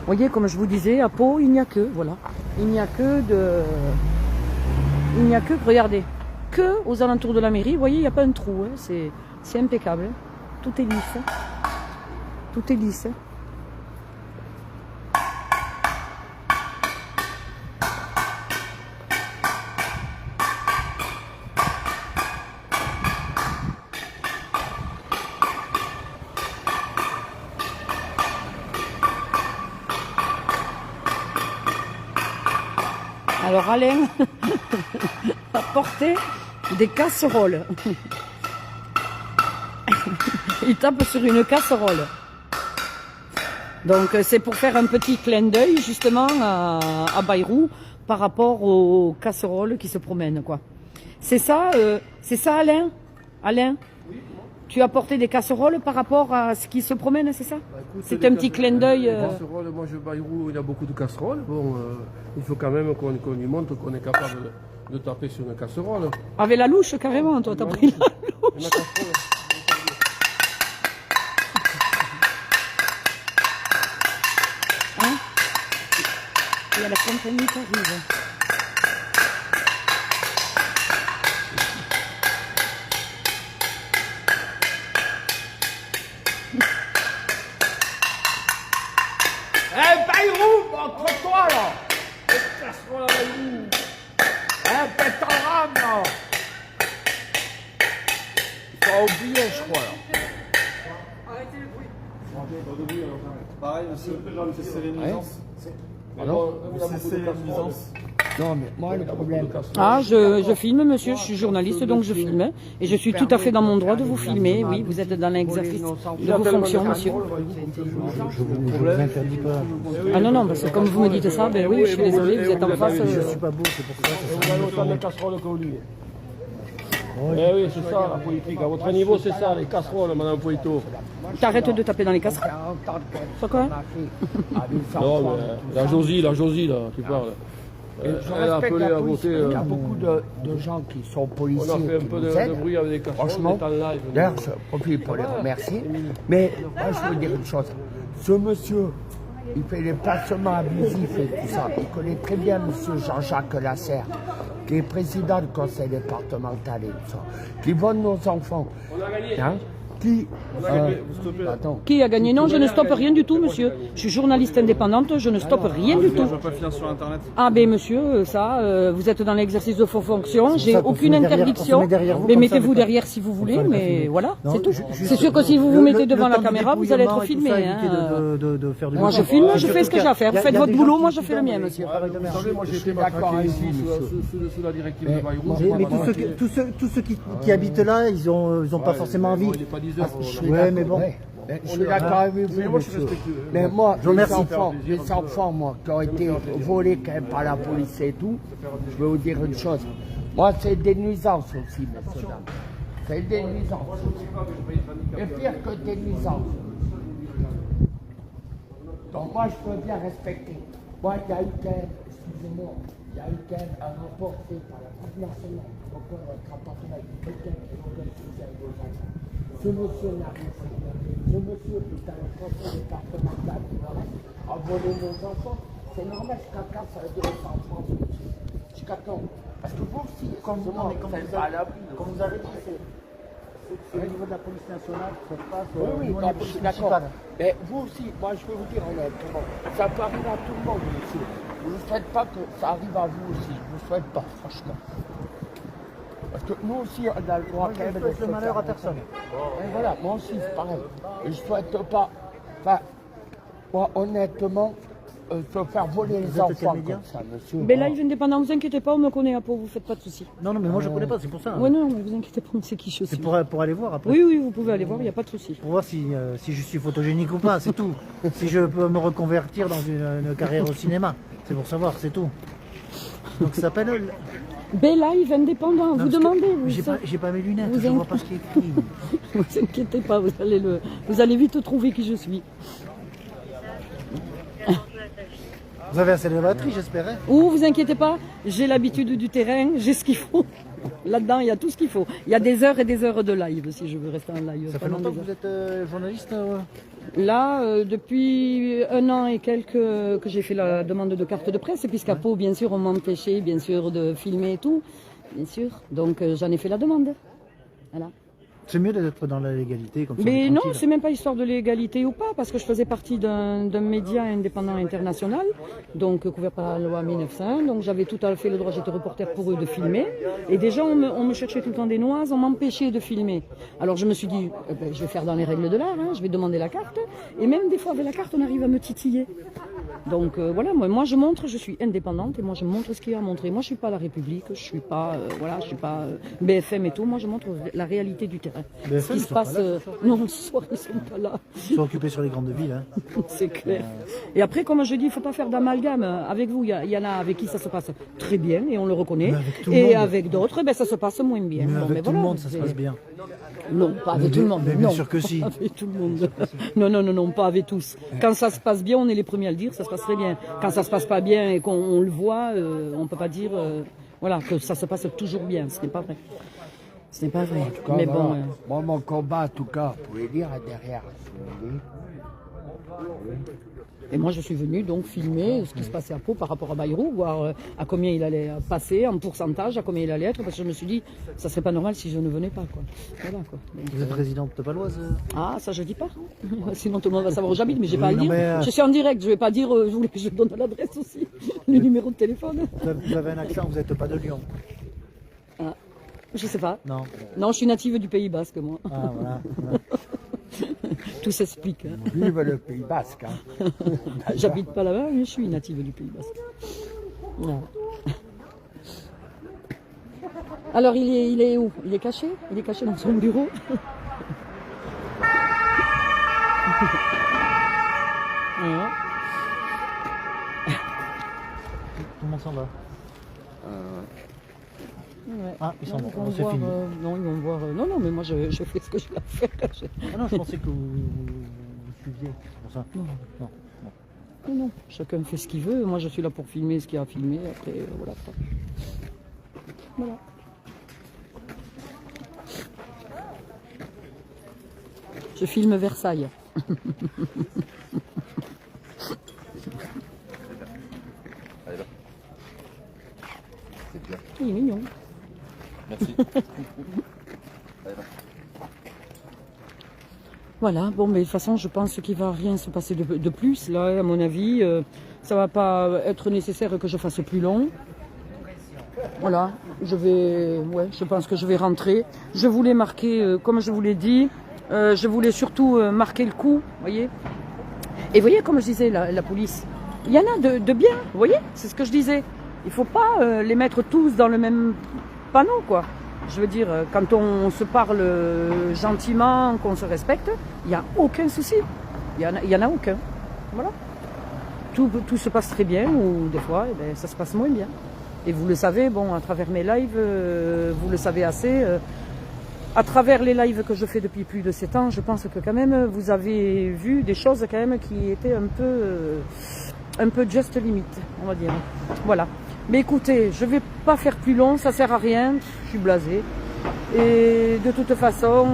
Speaker 1: Vous voyez, comme je vous disais, à Pau, il n'y a que, voilà. Il n'y a que, regardez, que aux alentours de la mairie, vous voyez, il n'y a pas un trou, hein, c'est impeccable. Hein. Tout est lisse. Hein. Tout est lisse. Hein. Alors Alain a porté des casseroles. Il tape sur une casserole. Donc c'est pour faire un petit clin d'œil justement à Bayrou par rapport aux casseroles qui se promènent, quoi. C'est ça Alain? Alain? Tu as porté des casseroles par rapport à ce qui se promène, c'est ça? C'est un petit clin d'œil.
Speaker 2: Casseroles, moi, Bayrou, il y a beaucoup de casseroles. Bon, il faut quand même qu'on lui montre qu'on est capable de taper sur une casserole.
Speaker 1: Avec la louche, carrément, toi, t'as pris la louche.
Speaker 2: La casserole.
Speaker 1: Hein? Il y a la compagnie qui arrive.
Speaker 3: Bayrou, montre-toi là! Casse-toi la Bayrou! Pète en rame là! Il faut oublier, je crois là.
Speaker 9: Arrêtez le bruit. Pareil, monsieur, cessez les nuisances.
Speaker 3: Alors,
Speaker 9: Cessez les nuisances.
Speaker 3: Non, mais moi, le problème.
Speaker 1: Ah, je filme, monsieur, je suis journaliste, donc je filme. Et je suis tout à fait dans mon droit de vous filmer. Oui, vous êtes dans l'exercice de vos fonctions, monsieur.
Speaker 3: Je vous interdis pas.
Speaker 1: Ah non, parce que comme vous me dites ça, ben oui, je suis désolée, vous êtes en face.
Speaker 3: Je suis pas beau, c'est pour ça.
Speaker 2: On a autant de casseroles que lui. Eh oui, c'est ça la politique. À votre niveau, c'est ça, les casseroles, madame Poito.
Speaker 1: T'arrêtes de taper dans les casseroles. C'est quoi?
Speaker 2: Non, mais la Josie, là, tu parles.
Speaker 3: Je
Speaker 2: Elle a
Speaker 3: respecte
Speaker 2: appelé
Speaker 3: la
Speaker 2: à
Speaker 3: police.
Speaker 2: voter.
Speaker 3: Il y a beaucoup de gens qui sont policiers.
Speaker 2: On a fait un
Speaker 3: qui
Speaker 2: peu
Speaker 3: nous
Speaker 2: de
Speaker 3: aident.
Speaker 2: bruit avec des casseroles, on
Speaker 3: Franchement,
Speaker 2: est en live.
Speaker 3: d'ailleurs, je profite pour les remercier. Mais moi, je veux dire une chose. Ce monsieur, il fait des placements abusifs et tout ça. Il connaît très bien monsieur Jean-Jacques Lasserre, qui est président du conseil départemental et tout ça, qui vole nos enfants. Hein, attends.
Speaker 1: Qui a gagné? Non, je ne stoppe rien du tout, monsieur. Je suis journaliste indépendante, je ne stoppe rien du tout.
Speaker 9: Je ne veux pas finir sur Internet.
Speaker 1: Ah ben monsieur, ça, vous êtes dans l'exercice de vos fonctions, j'ai
Speaker 10: ça qu'on
Speaker 1: aucune
Speaker 10: se met derrière-
Speaker 1: interdiction.
Speaker 10: on se met derrière vous,
Speaker 1: Mais
Speaker 10: comme
Speaker 1: mettez-vous
Speaker 10: ça,
Speaker 1: derrière si vous voulez, mais voilà,
Speaker 10: Non,
Speaker 1: c'est tout.
Speaker 10: juste
Speaker 1: C'est sûr que si vous
Speaker 10: le-
Speaker 1: vous mettez
Speaker 10: le
Speaker 1: devant la
Speaker 10: temps du
Speaker 1: caméra, vous allez être
Speaker 10: dépouillement et tout
Speaker 1: filmé.
Speaker 10: ça,
Speaker 1: hein.
Speaker 10: éviter de faire du
Speaker 1: Moi je
Speaker 10: mouvement.
Speaker 1: filme, je
Speaker 10: Surtout
Speaker 1: fais ce que
Speaker 10: qu'il y
Speaker 1: j'ai
Speaker 10: a-
Speaker 1: à faire.
Speaker 10: il y
Speaker 1: Vous
Speaker 10: a
Speaker 1: faites
Speaker 10: des
Speaker 1: votre
Speaker 10: gens
Speaker 1: boulot,
Speaker 10: qui
Speaker 1: moi je fais le
Speaker 10: filment,
Speaker 1: mien,
Speaker 10: mais
Speaker 1: monsieur.
Speaker 10: pareil de merde.
Speaker 2: Vous savez, moi j'étais
Speaker 3: d'accord
Speaker 2: matraqué
Speaker 3: avec
Speaker 2: ici
Speaker 3: vous,
Speaker 2: sous la directive de Bayrou.
Speaker 10: Mais tous ceux qui habitent là, ils ont pas forcément envie.
Speaker 2: Il n'est pas 10 heures.
Speaker 10: Ouais, mais bon.
Speaker 3: Je suis d'accord avec vous,
Speaker 2: Mais moi, je suis
Speaker 3: monsieur.
Speaker 2: respectueux.
Speaker 3: Mais moi,
Speaker 10: Je vous remercie.
Speaker 3: les enfants, moi, qui ont été volés quand même par la police et tout, je vais vous dire une chose. Moi, c'est des nuisances aussi, monsieur. C'est des nuisances. Et pire que des nuisances. Donc moi, je peux bien respecter. Moi, il y a eu quand même, excusez-moi, il y a eu quand même un rapport fait par la Cour nationale, encore un rapport avec quelqu'un qui est organisé avec vos enfants. Ce monsieur n'a rien fait. Ce monsieur qui est à la conseil départemental a volé nos enfants. C'est normal, jusqu'à quand ça va durer ça en France, monsieur? Jusqu'à quand? Parce que vous aussi,
Speaker 10: Comme vous avez dit, c'est au niveau de la police nationale que ça se passe.
Speaker 3: Oui, oui,
Speaker 10: au niveau de
Speaker 3: non,
Speaker 10: la
Speaker 3: je
Speaker 10: police
Speaker 3: suis d'accord.
Speaker 10: municipale.
Speaker 3: Mais vous aussi, moi je vais vous dire honnêtement, ça peut arriver à tout le monde, monsieur. Je ne souhaite pas que ça arrive à vous aussi. Je ne souhaite pas, franchement. Parce que nous aussi, on a le droit quand même de
Speaker 10: Je souhaite
Speaker 3: se
Speaker 10: le malheur
Speaker 3: faire
Speaker 10: à personne.
Speaker 3: Et voilà, moi aussi, c'est pareil. Et je ne souhaite pas, enfin, moi, honnêtement, se faire voler les
Speaker 10: êtes quel
Speaker 3: enfants
Speaker 10: média
Speaker 3: comme ça, monsieur.
Speaker 1: Mais live indépendant, vous inquiétez pas, on me connaît à Pau, vous faites pas de soucis.
Speaker 10: Non, mais moi je connais pas, c'est pour ça.
Speaker 1: Ouais, non, mais vous inquiétez pas, on sait qui je
Speaker 10: C'est
Speaker 1: suis.
Speaker 10: pour aller voir après.
Speaker 1: Oui, oui, vous pouvez aller voir, il n'y a pas de souci.
Speaker 10: Pour voir si je suis photogénique ou pas, c'est tout. Si je peux me reconvertir dans une carrière au cinéma, c'est pour savoir, c'est tout. Donc ça s'appelle.
Speaker 1: B-Live indépendant, vous demandez.
Speaker 10: J'ai pas mes lunettes,
Speaker 1: vous
Speaker 10: je vois pas ce qui est écrit.
Speaker 1: Vous inquiétez pas, vous allez vite trouver qui je suis.
Speaker 10: Vous avez assez de batterie, j'espérais.
Speaker 1: Ou vous inquiétez pas, j'ai l'habitude du terrain, j'ai ce qu'il faut. Là-dedans, il y a tout ce qu'il faut. Il y a des heures et des heures de live si je veux rester en live.
Speaker 10: Ça fait longtemps que vous êtes journaliste
Speaker 1: Là, depuis 1 an et quelques que j'ai fait la demande de carte de presse, puisqu'à Pau, bien sûr, on m'empêchait bien sûr de filmer et tout, bien sûr. Donc j'en ai fait la demande. Voilà.
Speaker 10: C'est mieux d'être dans la légalité comme ça.
Speaker 1: Mais non, c'est même pas histoire de légalité ou pas, parce que je faisais partie d'un média indépendant international, donc couvert par la loi 1901, donc j'avais tout à fait le droit, j'étais reporter pour eux, de filmer. Et déjà, on me cherchait tout le temps des noises, on m'empêchait de filmer. Alors je me suis dit, je vais faire dans les règles de l'art, hein, je vais demander la carte, et même des fois avec la carte, on arrive à me titiller. Donc voilà, moi je montre, je suis indépendante, et moi je montre ce qu'il y a à montrer. Moi je suis pas la République, je suis pas, je suis pas BFM et tout, moi je montre la réalité du terrain.
Speaker 10: BFM,
Speaker 1: Ce qui se passe, non, ce soir ils sont pas là.
Speaker 10: Ils sont occupés sur les grandes villes. Hein.
Speaker 1: C'est clair. Et après, comme je dis, il ne faut pas faire d'amalgame. Avec vous, il y en a avec qui ça se passe très bien et on le reconnaît. Et avec d'autres, ça se passe moins bien.
Speaker 10: Mais
Speaker 1: Bon,
Speaker 10: avec
Speaker 1: mais
Speaker 10: tout le
Speaker 1: voilà,
Speaker 10: monde, ça se passe bien.
Speaker 1: Non, pas avec tout le monde.
Speaker 10: Mais bien
Speaker 1: non,
Speaker 10: sûr que si.
Speaker 1: Pas avec tout le monde. Non, pas avec tous. Quand ça se passe bien, on est les premiers à le dire, ça se passe très bien. Quand ça se passe pas bien et qu'on le voit, on ne peut pas dire que ça se passe toujours bien. Ce n'est pas vrai. Ce n'est pas vrai.
Speaker 3: Cas,
Speaker 1: Mais
Speaker 3: voilà.
Speaker 1: bon.
Speaker 3: Moi, mon combat, en tout cas, vous pouvez dire derrière.
Speaker 1: Et moi, je suis venue donc filmer ce qui se passait à Pau par rapport à Bayrou, voir à combien il allait passer en pourcentage, à combien il allait être, parce que je me suis dit, ça serait pas normal si je ne venais pas, quoi. Voilà, quoi. Donc,
Speaker 10: Vous êtes présidente de Paloise
Speaker 1: ah, ça je dis pas. Sinon tout le monde va savoir où j'habite, mais j'ai pas à le
Speaker 10: non,
Speaker 1: dire.
Speaker 10: mais,
Speaker 1: Je suis en direct, je vais pas dire, je voulais que je donne l'adresse aussi, le numéro de téléphone.
Speaker 10: Vous avez un accent, vous n'êtes pas de Lyon.
Speaker 1: Ah, je sais pas.
Speaker 10: Non.
Speaker 1: Non, je suis native du Pays Basque, moi.
Speaker 10: Ah, voilà.
Speaker 1: Tout s'explique. Hein.
Speaker 3: Vive le Pays Basque. Hein.
Speaker 1: J'habite pas là-bas, mais je suis native du Pays Basque. Non. Alors, il est où? Il est caché? Il est caché dans son bureau. Voilà.
Speaker 10: Tout le monde s'en va.
Speaker 1: Ouais.
Speaker 10: Ah, ils sont
Speaker 1: Non,
Speaker 10: bons,
Speaker 1: ils vont
Speaker 10: c'est
Speaker 1: voir,
Speaker 10: fini.
Speaker 1: non, ils vont voir. Non, non, mais moi je fais ce que j'ai à faire.
Speaker 10: Ah non, je pensais que vous suiviez, c'est pour ça.
Speaker 1: Non.
Speaker 10: Non.
Speaker 1: Non, non, chacun fait ce qu'il veut. Moi, je suis là pour filmer ce qu'il y a à filmer. Après, voilà. Voilà. Je filme Versailles. Il est mignon.
Speaker 5: Merci.
Speaker 1: Voilà, bon, mais de toute façon, je pense qu'il va rien se passer de plus. Là, à mon avis, ça va pas être nécessaire que je fasse plus long. Voilà, je pense que je vais rentrer. Je voulais marquer, comme je vous l'ai dit, je voulais surtout marquer le coup, voyez. Et voyez, comme je disais, la police, il y en a de bien, vous voyez, c'est ce que je disais. Il faut pas les mettre tous dans le même panneau, quoi. Je veux dire, quand on se parle gentiment, qu'on se respecte, il n'y a aucun souci. Il y en a aucun. Voilà. Tout se passe très bien, ou des fois, eh ben, ça se passe moins bien. Et vous le savez, bon, à travers mes lives, vous le savez assez. À travers les lives que je fais depuis plus de 7 ans, je pense que quand même, vous avez vu des choses quand même qui étaient un peu just limite, on va dire. Voilà. Mais écoutez, je ne vais pas faire plus long, ça sert à rien, je suis blasée. Et de toute façon,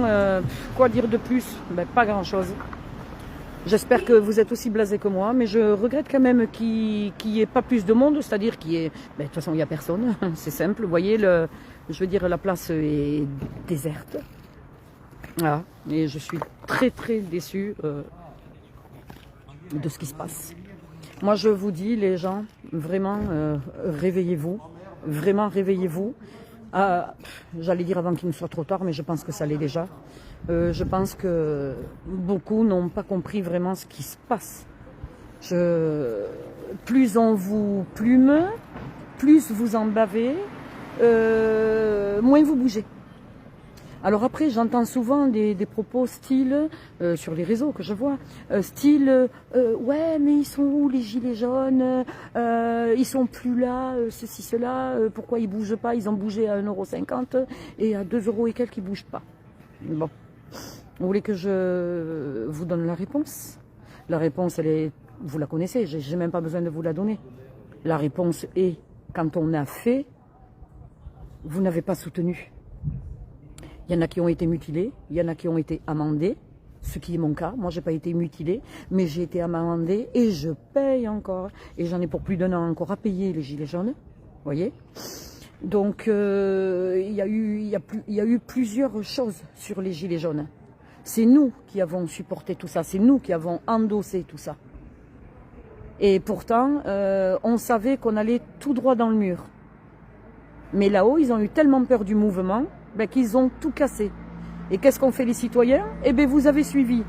Speaker 1: quoi dire de plus? Ben, pas grand chose. J'espère que vous êtes aussi blasés que moi, mais je regrette quand même qu'il n'y ait pas plus de monde, c'est-à-dire qu'il y ait... Ben, de toute façon, il n'y a personne, c'est simple. Vous voyez, je veux dire, la place est déserte. Voilà. Et je suis très très déçue de ce qui se passe. Moi, je vous dis, les gens, vraiment, réveillez-vous. Vraiment, réveillez-vous. J'allais dire avant qu'il ne soit trop tard, mais je pense que ça l'est déjà. Je pense que beaucoup n'ont pas compris vraiment ce qui se passe. Plus on vous plume, plus vous en bavez, moins vous bougez. Alors après, j'entends souvent des propos style, sur les réseaux que je vois, style, ouais, mais ils sont où les gilets jaunes, ils sont plus là, ceci, cela, pourquoi ils bougent pas, ils ont bougé à 1,50 € et à 2 € et quelques, ils bougent pas. Bon, vous voulez que je vous donne la réponse? La réponse, elle est, vous la connaissez, j'ai même pas besoin de vous la donner. La réponse est, quand on a fait, vous n'avez pas soutenu. Il y en a qui ont été mutilés, il y en a qui ont été amendés, ce qui est mon cas. Moi, j'ai pas été mutilée, mais j'ai été amendée et je paye encore. Et j'en ai pour plus d'1 an encore à payer les gilets jaunes, vous voyez. Donc, il y a eu plusieurs choses sur les gilets jaunes. C'est nous qui avons supporté tout ça, c'est nous qui avons endossé tout ça. Et pourtant, on savait qu'on allait tout droit dans le mur. Mais là-haut, ils ont eu tellement peur du mouvement qu'ils ont tout cassé. Et qu'est-ce qu'ont fait les citoyens? Eh bien, vous avez suivi.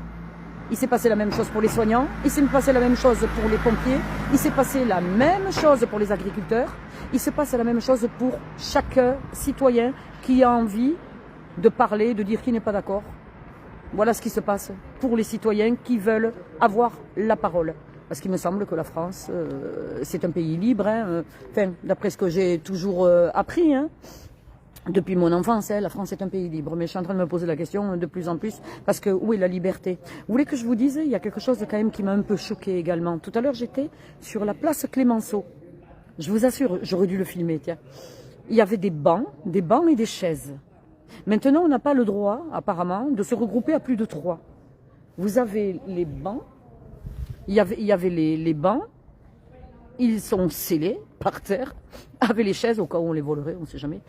Speaker 1: Il s'est passé la même chose pour les soignants, il s'est passé la même chose pour les pompiers, il s'est passé la même chose pour les agriculteurs, il se passe la même chose pour chaque citoyen qui a envie de parler, de dire qu'il n'est pas d'accord. Voilà ce qui se passe pour les citoyens qui veulent avoir la parole. Parce qu'il me semble que la France, c'est un pays libre, hein, enfin, d'après ce que j'ai toujours appris, hein. Depuis mon enfance, la France est un pays libre, mais je suis en train de me poser la question de plus en plus, parce que où est la liberté? Vous voulez que je vous dise, il y a quelque chose quand même qui m'a un peu choqué également. Tout à l'heure, j'étais sur la place Clémenceau. Je vous assure, j'aurais dû le filmer, tiens. Il y avait des bancs et des chaises. Maintenant, on n'a pas le droit, apparemment, de se regrouper à plus de 3. Vous avez les bancs, il y avait les bancs, ils sont scellés par terre, avec les chaises, au cas où on les volerait, on ne sait jamais.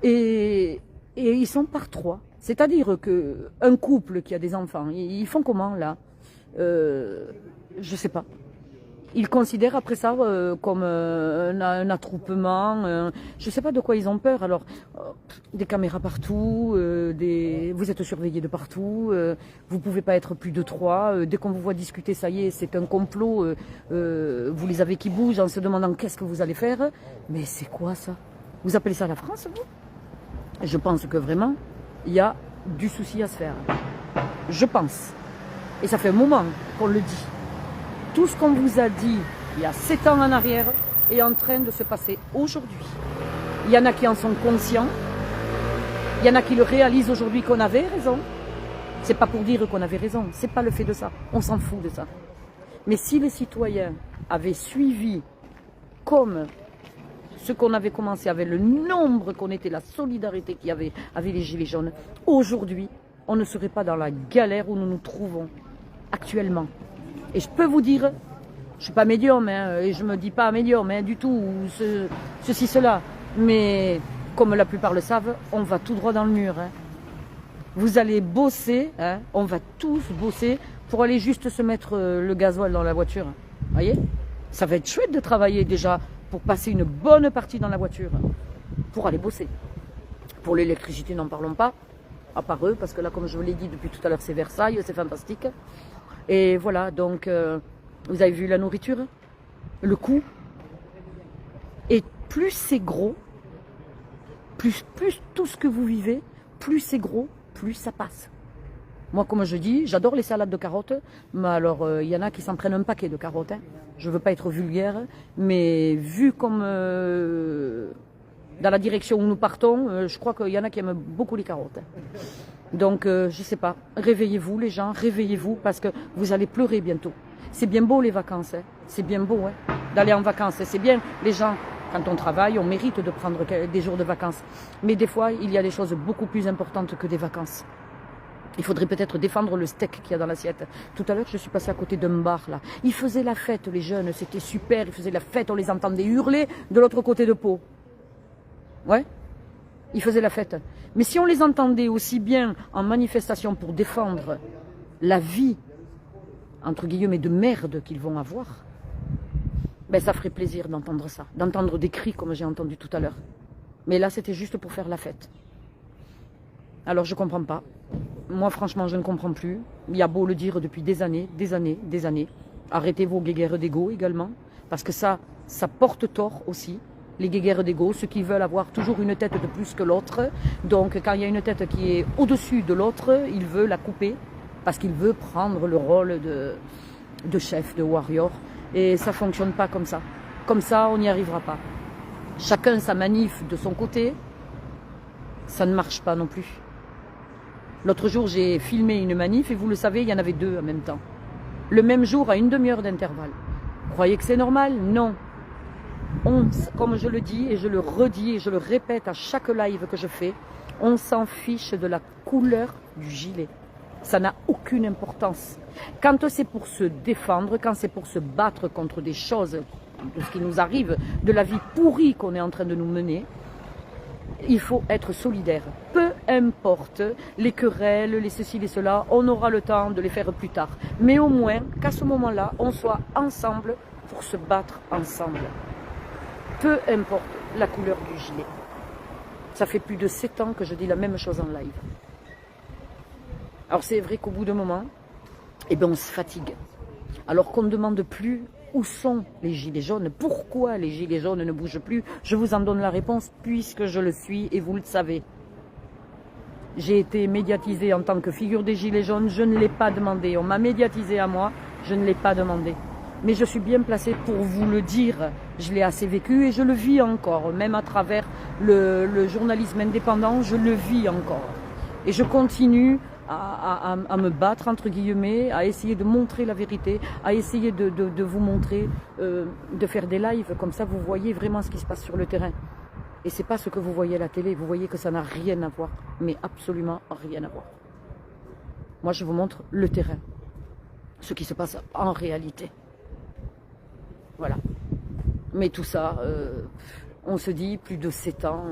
Speaker 1: Et ils sont par 3. C'est-à-dire qu'un couple qui a des enfants, ils font comment là? Je ne sais pas. Ils considèrent après ça comme un attroupement. Je ne sais pas de quoi ils ont peur. Alors, des caméras partout, vous êtes surveillés de partout, vous ne pouvez pas être plus de 3. Dès qu'on vous voit discuter, ça y est, c'est un complot. Vous les avez qui bougent en se demandant qu'est-ce que vous allez faire. Mais c'est quoi ça? Vous appelez ça la France, vous? Je pense que vraiment, il y a du souci à se faire. Je pense. Et ça fait un moment qu'on le dit. Tout ce qu'on vous a dit il y a 7 ans en arrière est en train de se passer aujourd'hui. Il y en a qui en sont conscients. Il y en a qui le réalisent aujourd'hui qu'on avait raison. C'est pas pour dire qu'on avait raison, c'est pas le fait de ça. On s'en fout de ça. Mais si les citoyens avaient suivi comme ce qu'on avait commencé avec le nombre qu'on était, la solidarité qu'il y avait avec les Gilets jaunes, aujourd'hui, on ne serait pas dans la galère où nous nous trouvons actuellement. Et je peux vous dire, je ne suis pas médium, et je ne me dis pas médium du tout, ou ceci, cela. Mais comme la plupart le savent, on va tout droit dans le mur. Vous allez bosser, on va tous bosser pour aller juste se mettre le gasoil dans la voiture. Vous voyez? Ça va être chouette de travailler déjà pour passer une bonne partie dans la voiture, pour aller bosser. Pour l'électricité, n'en parlons pas, à part eux, parce que là, comme je vous l'ai dit depuis tout à l'heure, c'est Versailles, c'est fantastique. Et voilà, donc, vous avez vu la nourriture, le coût. Et plus c'est gros, plus tout ce que vous vivez, plus c'est gros, plus ça passe. Moi, comme je dis, j'adore les salades de carottes, mais alors, il y en a qui s'en prennent un paquet de carottes. Je ne veux pas être vulgaire, mais vu comme dans la direction où nous partons, je crois qu'il y en a qui aiment beaucoup les carottes. Donc, je ne sais pas, réveillez-vous les gens, réveillez-vous, parce que vous allez pleurer bientôt. C'est bien beau les vacances, c'est bien beau d'aller en vacances, c'est bien les gens. Quand on travaille, on mérite de prendre des jours de vacances. Mais des fois, il y a des choses beaucoup plus importantes que des vacances. Il faudrait peut-être défendre le steak qu'il y a dans l'assiette. Tout à l'heure, je suis passée à côté d'un bar, là. Ils faisaient la fête, les jeunes, c'était super. Ils faisaient la fête, on les entendait hurler de l'autre côté de Pau. Ouais, ils faisaient la fête. Mais si on les entendait aussi bien en manifestation pour défendre la vie, entre guillemets, de merde qu'ils vont avoir, ben ça ferait plaisir d'entendre ça, d'entendre des cris comme j'ai entendu tout à l'heure. Mais là, c'était juste pour faire la fête. Alors, je ne comprends pas. Moi, franchement, je ne comprends plus. Il y a beau le dire depuis des années, des années, des années. Arrêtez vos guéguerres d'ego également, parce que ça porte tort aussi. Les guéguerres d'ego, ceux qui veulent avoir toujours une tête de plus que l'autre. Donc, quand il y a une tête qui est au-dessus de l'autre, il veut la couper, parce qu'il veut prendre le rôle de chef, de warrior. Et ça ne fonctionne pas comme ça. Comme ça, on n'y arrivera pas. Chacun sa manif de son côté, ça ne marche pas non plus. L'autre jour, j'ai filmé une manif et vous le savez, il y en avait deux en même temps. Le même jour, à une demi-heure d'intervalle. Vous croyez que c'est normal? Non. Comme je le dis et je le redis et je le répète à chaque live que je fais, on s'en fiche de la couleur du gilet. Ça n'a aucune importance. Quand c'est pour se défendre, quand c'est pour se battre contre des choses, de ce qui nous arrive, de la vie pourrie qu'on est en train de nous mener, il faut être solidaire. Peu importe les querelles, les ceci, les cela, on aura le temps de les faire plus tard. Mais au moins qu'à ce moment-là, on soit ensemble pour se battre ensemble. Peu importe la couleur du gilet. Ça fait plus de 7 ans que je dis la même chose en live. Alors c'est vrai qu'au bout d'un moment, on se fatigue. Alors qu'on ne demande plus où sont les gilets jaunes, pourquoi les gilets jaunes ne bougent plus. Je vous en donne la réponse puisque je le suis et vous le savez. J'ai été médiatisée en tant que figure des gilets jaunes, je ne l'ai pas demandé. On m'a médiatisée à moi, je ne l'ai pas demandé. Mais je suis bien placée pour vous le dire. Je l'ai assez vécu et je le vis encore. Même à travers le journalisme indépendant, je le vis encore. Et je continue à me battre, entre guillemets, à essayer de montrer la vérité, à essayer de vous montrer, de faire des lives. Comme ça, vous voyez vraiment ce qui se passe sur le terrain. Et c'est pas ce que vous voyez à la télé. Vous voyez que ça n'a rien à voir. Mais absolument rien à voir. Moi, je vous montre le terrain. Ce qui se passe en réalité. Voilà. Mais tout ça, on se dit, plus de 7 ans,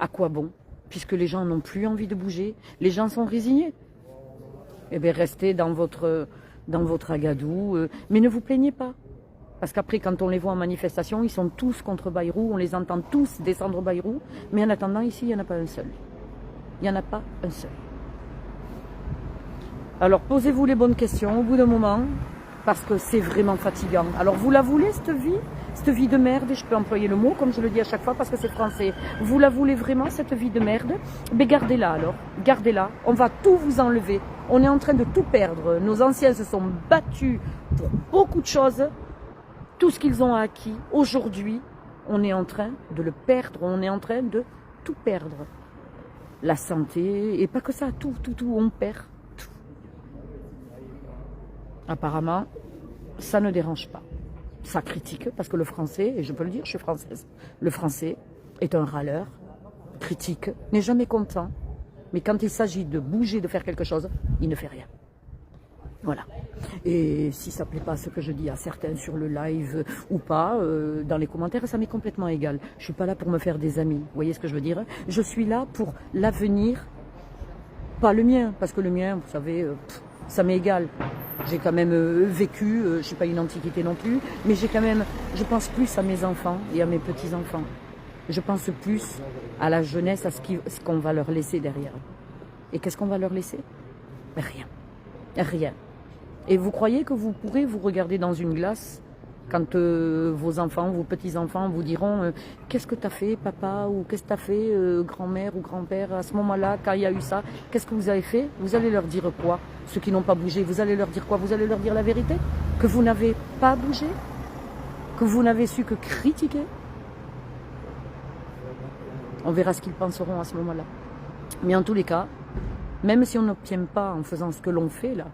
Speaker 1: à quoi bon? Puisque les gens n'ont plus envie de bouger, les gens sont résignés. Eh bien, restez dans votre agadou, mais ne vous plaignez pas. Parce qu'après, quand on les voit en manifestation, ils sont tous contre Bayrou, on les entend tous descendre Bayrou, mais en attendant, ici, il n'y en a pas un seul. Il n'y en a pas un seul. Alors, posez-vous les bonnes questions au bout d'un moment, parce que c'est vraiment fatigant. Alors, vous la voulez, cette vie de merde, et je peux employer le mot, comme je le dis à chaque fois, parce que c'est français. Vous la voulez vraiment, cette vie de merde? Mais gardez-la alors, gardez-la. On va tout vous enlever. On est en train de tout perdre. Nos anciens se sont battus pour beaucoup de choses. Tout ce qu'ils ont acquis, aujourd'hui, on est en train de le perdre, on est en train de tout perdre. La santé, et pas que ça, tout, on perd tout. Apparemment, ça ne dérange pas. Ça critique, parce que le français, et je peux le dire, je suis française, le français est un râleur, critique, n'est jamais content, mais quand il s'agit de bouger, de faire quelque chose, il ne fait rien. Voilà. Et si ça ne plaît pas ce que je dis à certains sur le live ou pas, dans les commentaires, ça m'est complètement égal. Je ne suis pas là pour me faire des amis. Vous voyez ce que je veux dire? Je suis là pour l'avenir, pas le mien, parce que le mien, vous savez, ça m'est égal. J'ai quand même vécu, je ne suis pas une antiquité non plus, mais j'ai quand même, je pense plus à mes enfants et à mes petits-enfants. Je pense plus à la jeunesse, à ce qu'on va leur laisser derrière. Et qu'est-ce qu'on va leur laisser? Rien. Rien. Et vous croyez que vous pourrez vous regarder dans une glace quand vos enfants, vos petits-enfants vous diront qu'est-ce que tu as fait papa, ou qu'est-ce que tu as fait grand-mère ou grand-père à ce moment-là, quand il y a eu ça, qu'est-ce que vous avez fait? Vous allez leur dire quoi? Ceux qui n'ont pas bougé, vous allez leur dire quoi? Vous allez leur dire la vérité? Que vous n'avez pas bougé? Que vous n'avez su que critiquer? On verra ce qu'ils penseront à ce moment-là. Mais en tous les cas, même si on n'obtient pas en faisant ce que l'on fait là,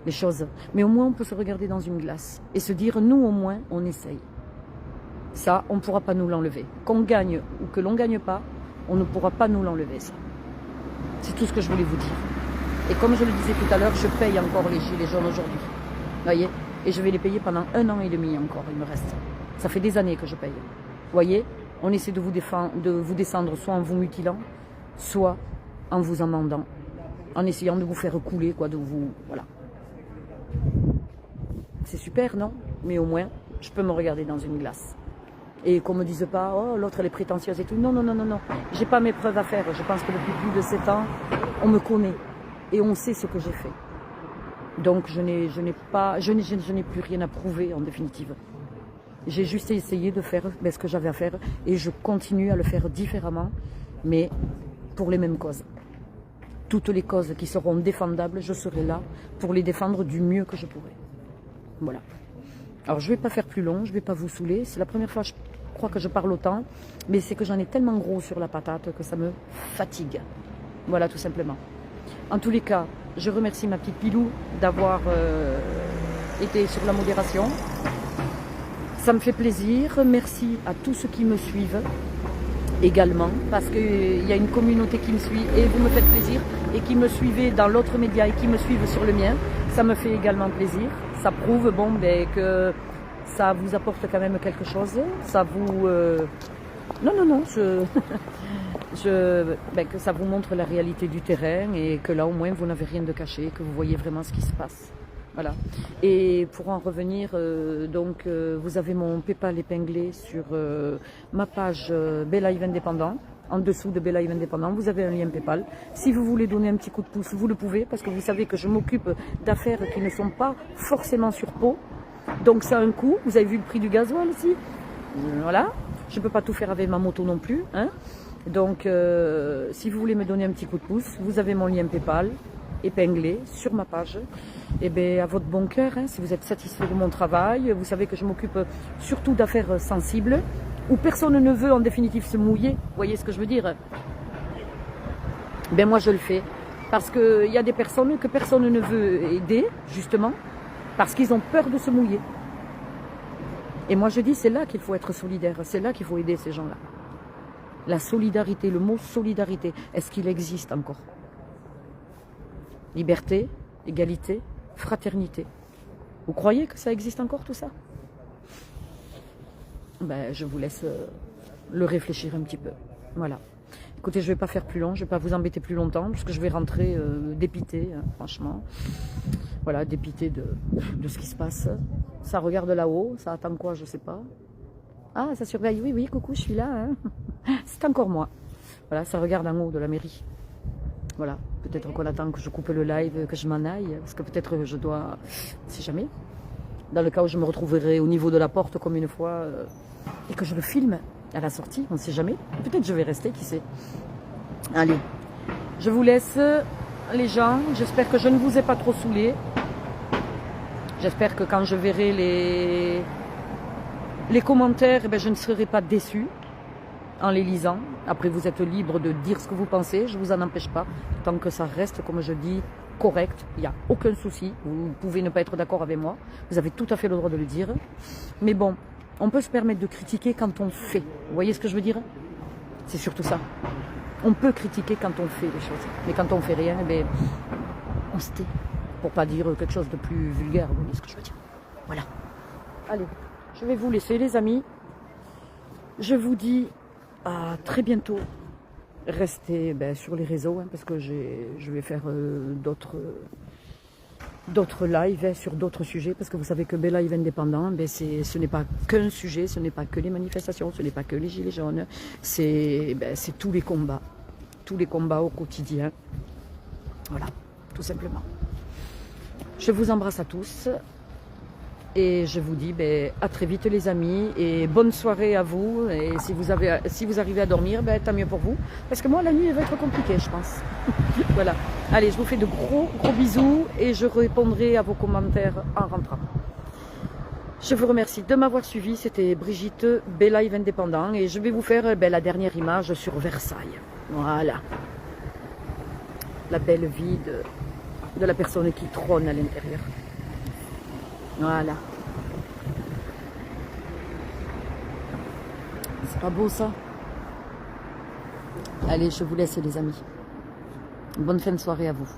Speaker 1: les choses, mais au moins on peut se regarder dans une glace et se dire, nous au moins on essaye. Ça, on ne pourra pas nous l'enlever. Qu'on gagne ou que l'on ne gagne pas, on ne pourra pas nous l'enlever, ça. C'est tout ce que je voulais vous dire. Et comme je le disais tout à l'heure, je paye encore les gilets jaunes aujourd'hui. Vous voyez? Et je vais les payer pendant 1 an et demi encore, il me reste. Ça fait des années que je paye. Vous voyez? On essaie de vous descendre soit en vous mutilant, soit en vous amendant, en essayant de vous faire couler, quoi, de vous... Voilà. C'est super, non? Mais au moins, je peux me regarder dans une glace. Et qu'on me dise pas, oh, l'autre elle est prétentieuse et tout. Non, non, non, non, non. J'ai pas mes preuves à faire. Je pense que depuis plus de 7 ans, on me connaît. Et on sait ce que j'ai fait. Donc je n'ai plus rien à prouver en définitive. J'ai juste essayé de faire ce que j'avais à faire. Et je continue à le faire différemment, mais pour les mêmes causes. Toutes les causes qui seront défendables, je serai là pour les défendre du mieux que je pourrai. Voilà. Alors je ne vais pas faire plus long, je ne vais pas vous saouler. C'est la première fois, je crois, que je parle autant. Mais c'est que j'en ai tellement gros sur la patate que ça me fatigue. Voilà, tout simplement. En tous les cas, je remercie ma petite Pilou d'avoir été sur la modération. Ça me fait plaisir. Merci à tous ceux qui me suivent également, parce qu'il y a une communauté qui me suit et vous me faites plaisir, et qui me suivez dans l'autre média et qui me suivent sur le mien. Ça me fait également plaisir. Ça prouve que ça vous apporte quand même quelque chose. Ça vous... Non, que ça vous montre la réalité du terrain et que là au moins vous n'avez rien de caché, que vous voyez vraiment ce qui se passe. Voilà. Et pour en revenir, vous avez mon PayPal épinglé sur ma page BeLive Indépendant. En dessous de BeLive Indépendant, vous avez un lien PayPal. Si vous voulez donner un petit coup de pouce, vous le pouvez, parce que vous savez que je m'occupe d'affaires qui ne sont pas forcément sur peau. Donc ça a un coût. Vous avez vu le prix du gasoil aussi. Voilà. Je ne peux pas tout faire avec ma moto non plus. Hein. Donc, si vous voulez me donner un petit coup de pouce, vous avez mon lien PayPal épinglé sur ma page. Et bien, à votre bon cœur, hein, si vous êtes satisfait de mon travail, vous savez que je m'occupe surtout d'affaires sensibles, où personne ne veut en définitive se mouiller. Vous voyez ce que je veux dire? Ben moi je le fais. Parce qu'il y a des personnes que personne ne veut aider, justement, parce qu'ils ont peur de se mouiller. Et moi je dis, c'est là qu'il faut être solidaire, c'est là qu'il faut aider ces gens-là. La solidarité, le mot solidarité, est-ce qu'il existe encore? Liberté, égalité, fraternité. Vous croyez que ça existe encore tout ça? Ben, je vous laisse le réfléchir un petit peu. Voilà. Écoutez, je ne vais pas faire plus long, je ne vais pas vous embêter plus longtemps, parce que je vais rentrer dépitée, hein, franchement. Voilà, dépitée de ce qui se passe. Ça regarde là-haut, ça attend quoi, je ne sais pas. Ah, ça surveille, oui, coucou, je suis là. Hein. C'est encore moi. Voilà, ça regarde en haut de la mairie. Voilà, peut-être qu'on attend que je coupe le live, que je m'en aille, parce que peut-être je dois... On ne sait jamais. Dans le cas où je me retrouverai au niveau de la porte comme une fois, et que je le filme à la sortie, on ne sait jamais. Peut-être je vais rester, qui sait. Allez, je vous laisse, les gens. J'espère que je ne vous ai pas trop saoulé. J'espère que quand je verrai Les commentaires, je ne serai pas déçue en les lisant. Après, vous êtes libre de dire ce que vous pensez, je ne vous en empêche pas. Tant que ça reste, comme je dis, correct, il n'y a aucun souci. Vous pouvez ne pas être d'accord avec moi, vous avez tout à fait le droit de le dire. Mais bon, on peut se permettre de critiquer quand on fait. Vous voyez ce que je veux dire? C'est surtout ça. On peut critiquer quand on fait les choses. Mais quand on fait rien, on se tait. Pour pas dire quelque chose de plus vulgaire, vous voyez ce que je veux dire. Voilà. Allez, je vais vous laisser les amis. Je vous dis à très bientôt. Restez sur les réseaux, parce que je vais faire d'autres lives sur d'autres sujets, parce que vous savez que Live Indépendant, ce n'est pas qu'un sujet, ce n'est pas que les manifestations, ce n'est pas que les gilets jaunes, c'est tous les combats au quotidien. Voilà, tout simplement. Je vous embrasse à tous. Et je vous dis à très vite les amis, et bonne soirée à vous. Et si vous arrivez à dormir, tant mieux pour vous. Parce que moi la nuit elle va être compliquée, je pense. Voilà. Allez, je vous fais de gros bisous et je répondrai à vos commentaires en rentrant. Je vous remercie de m'avoir suivi. C'était Brigitte, Live Indépendant, et je vais vous faire la dernière image sur Versailles. Voilà. La belle vie de la personne qui trône à l'intérieur. Voilà. C'est pas beau ça? Allez, je vous laisse les amis. Bonne fin de soirée à vous.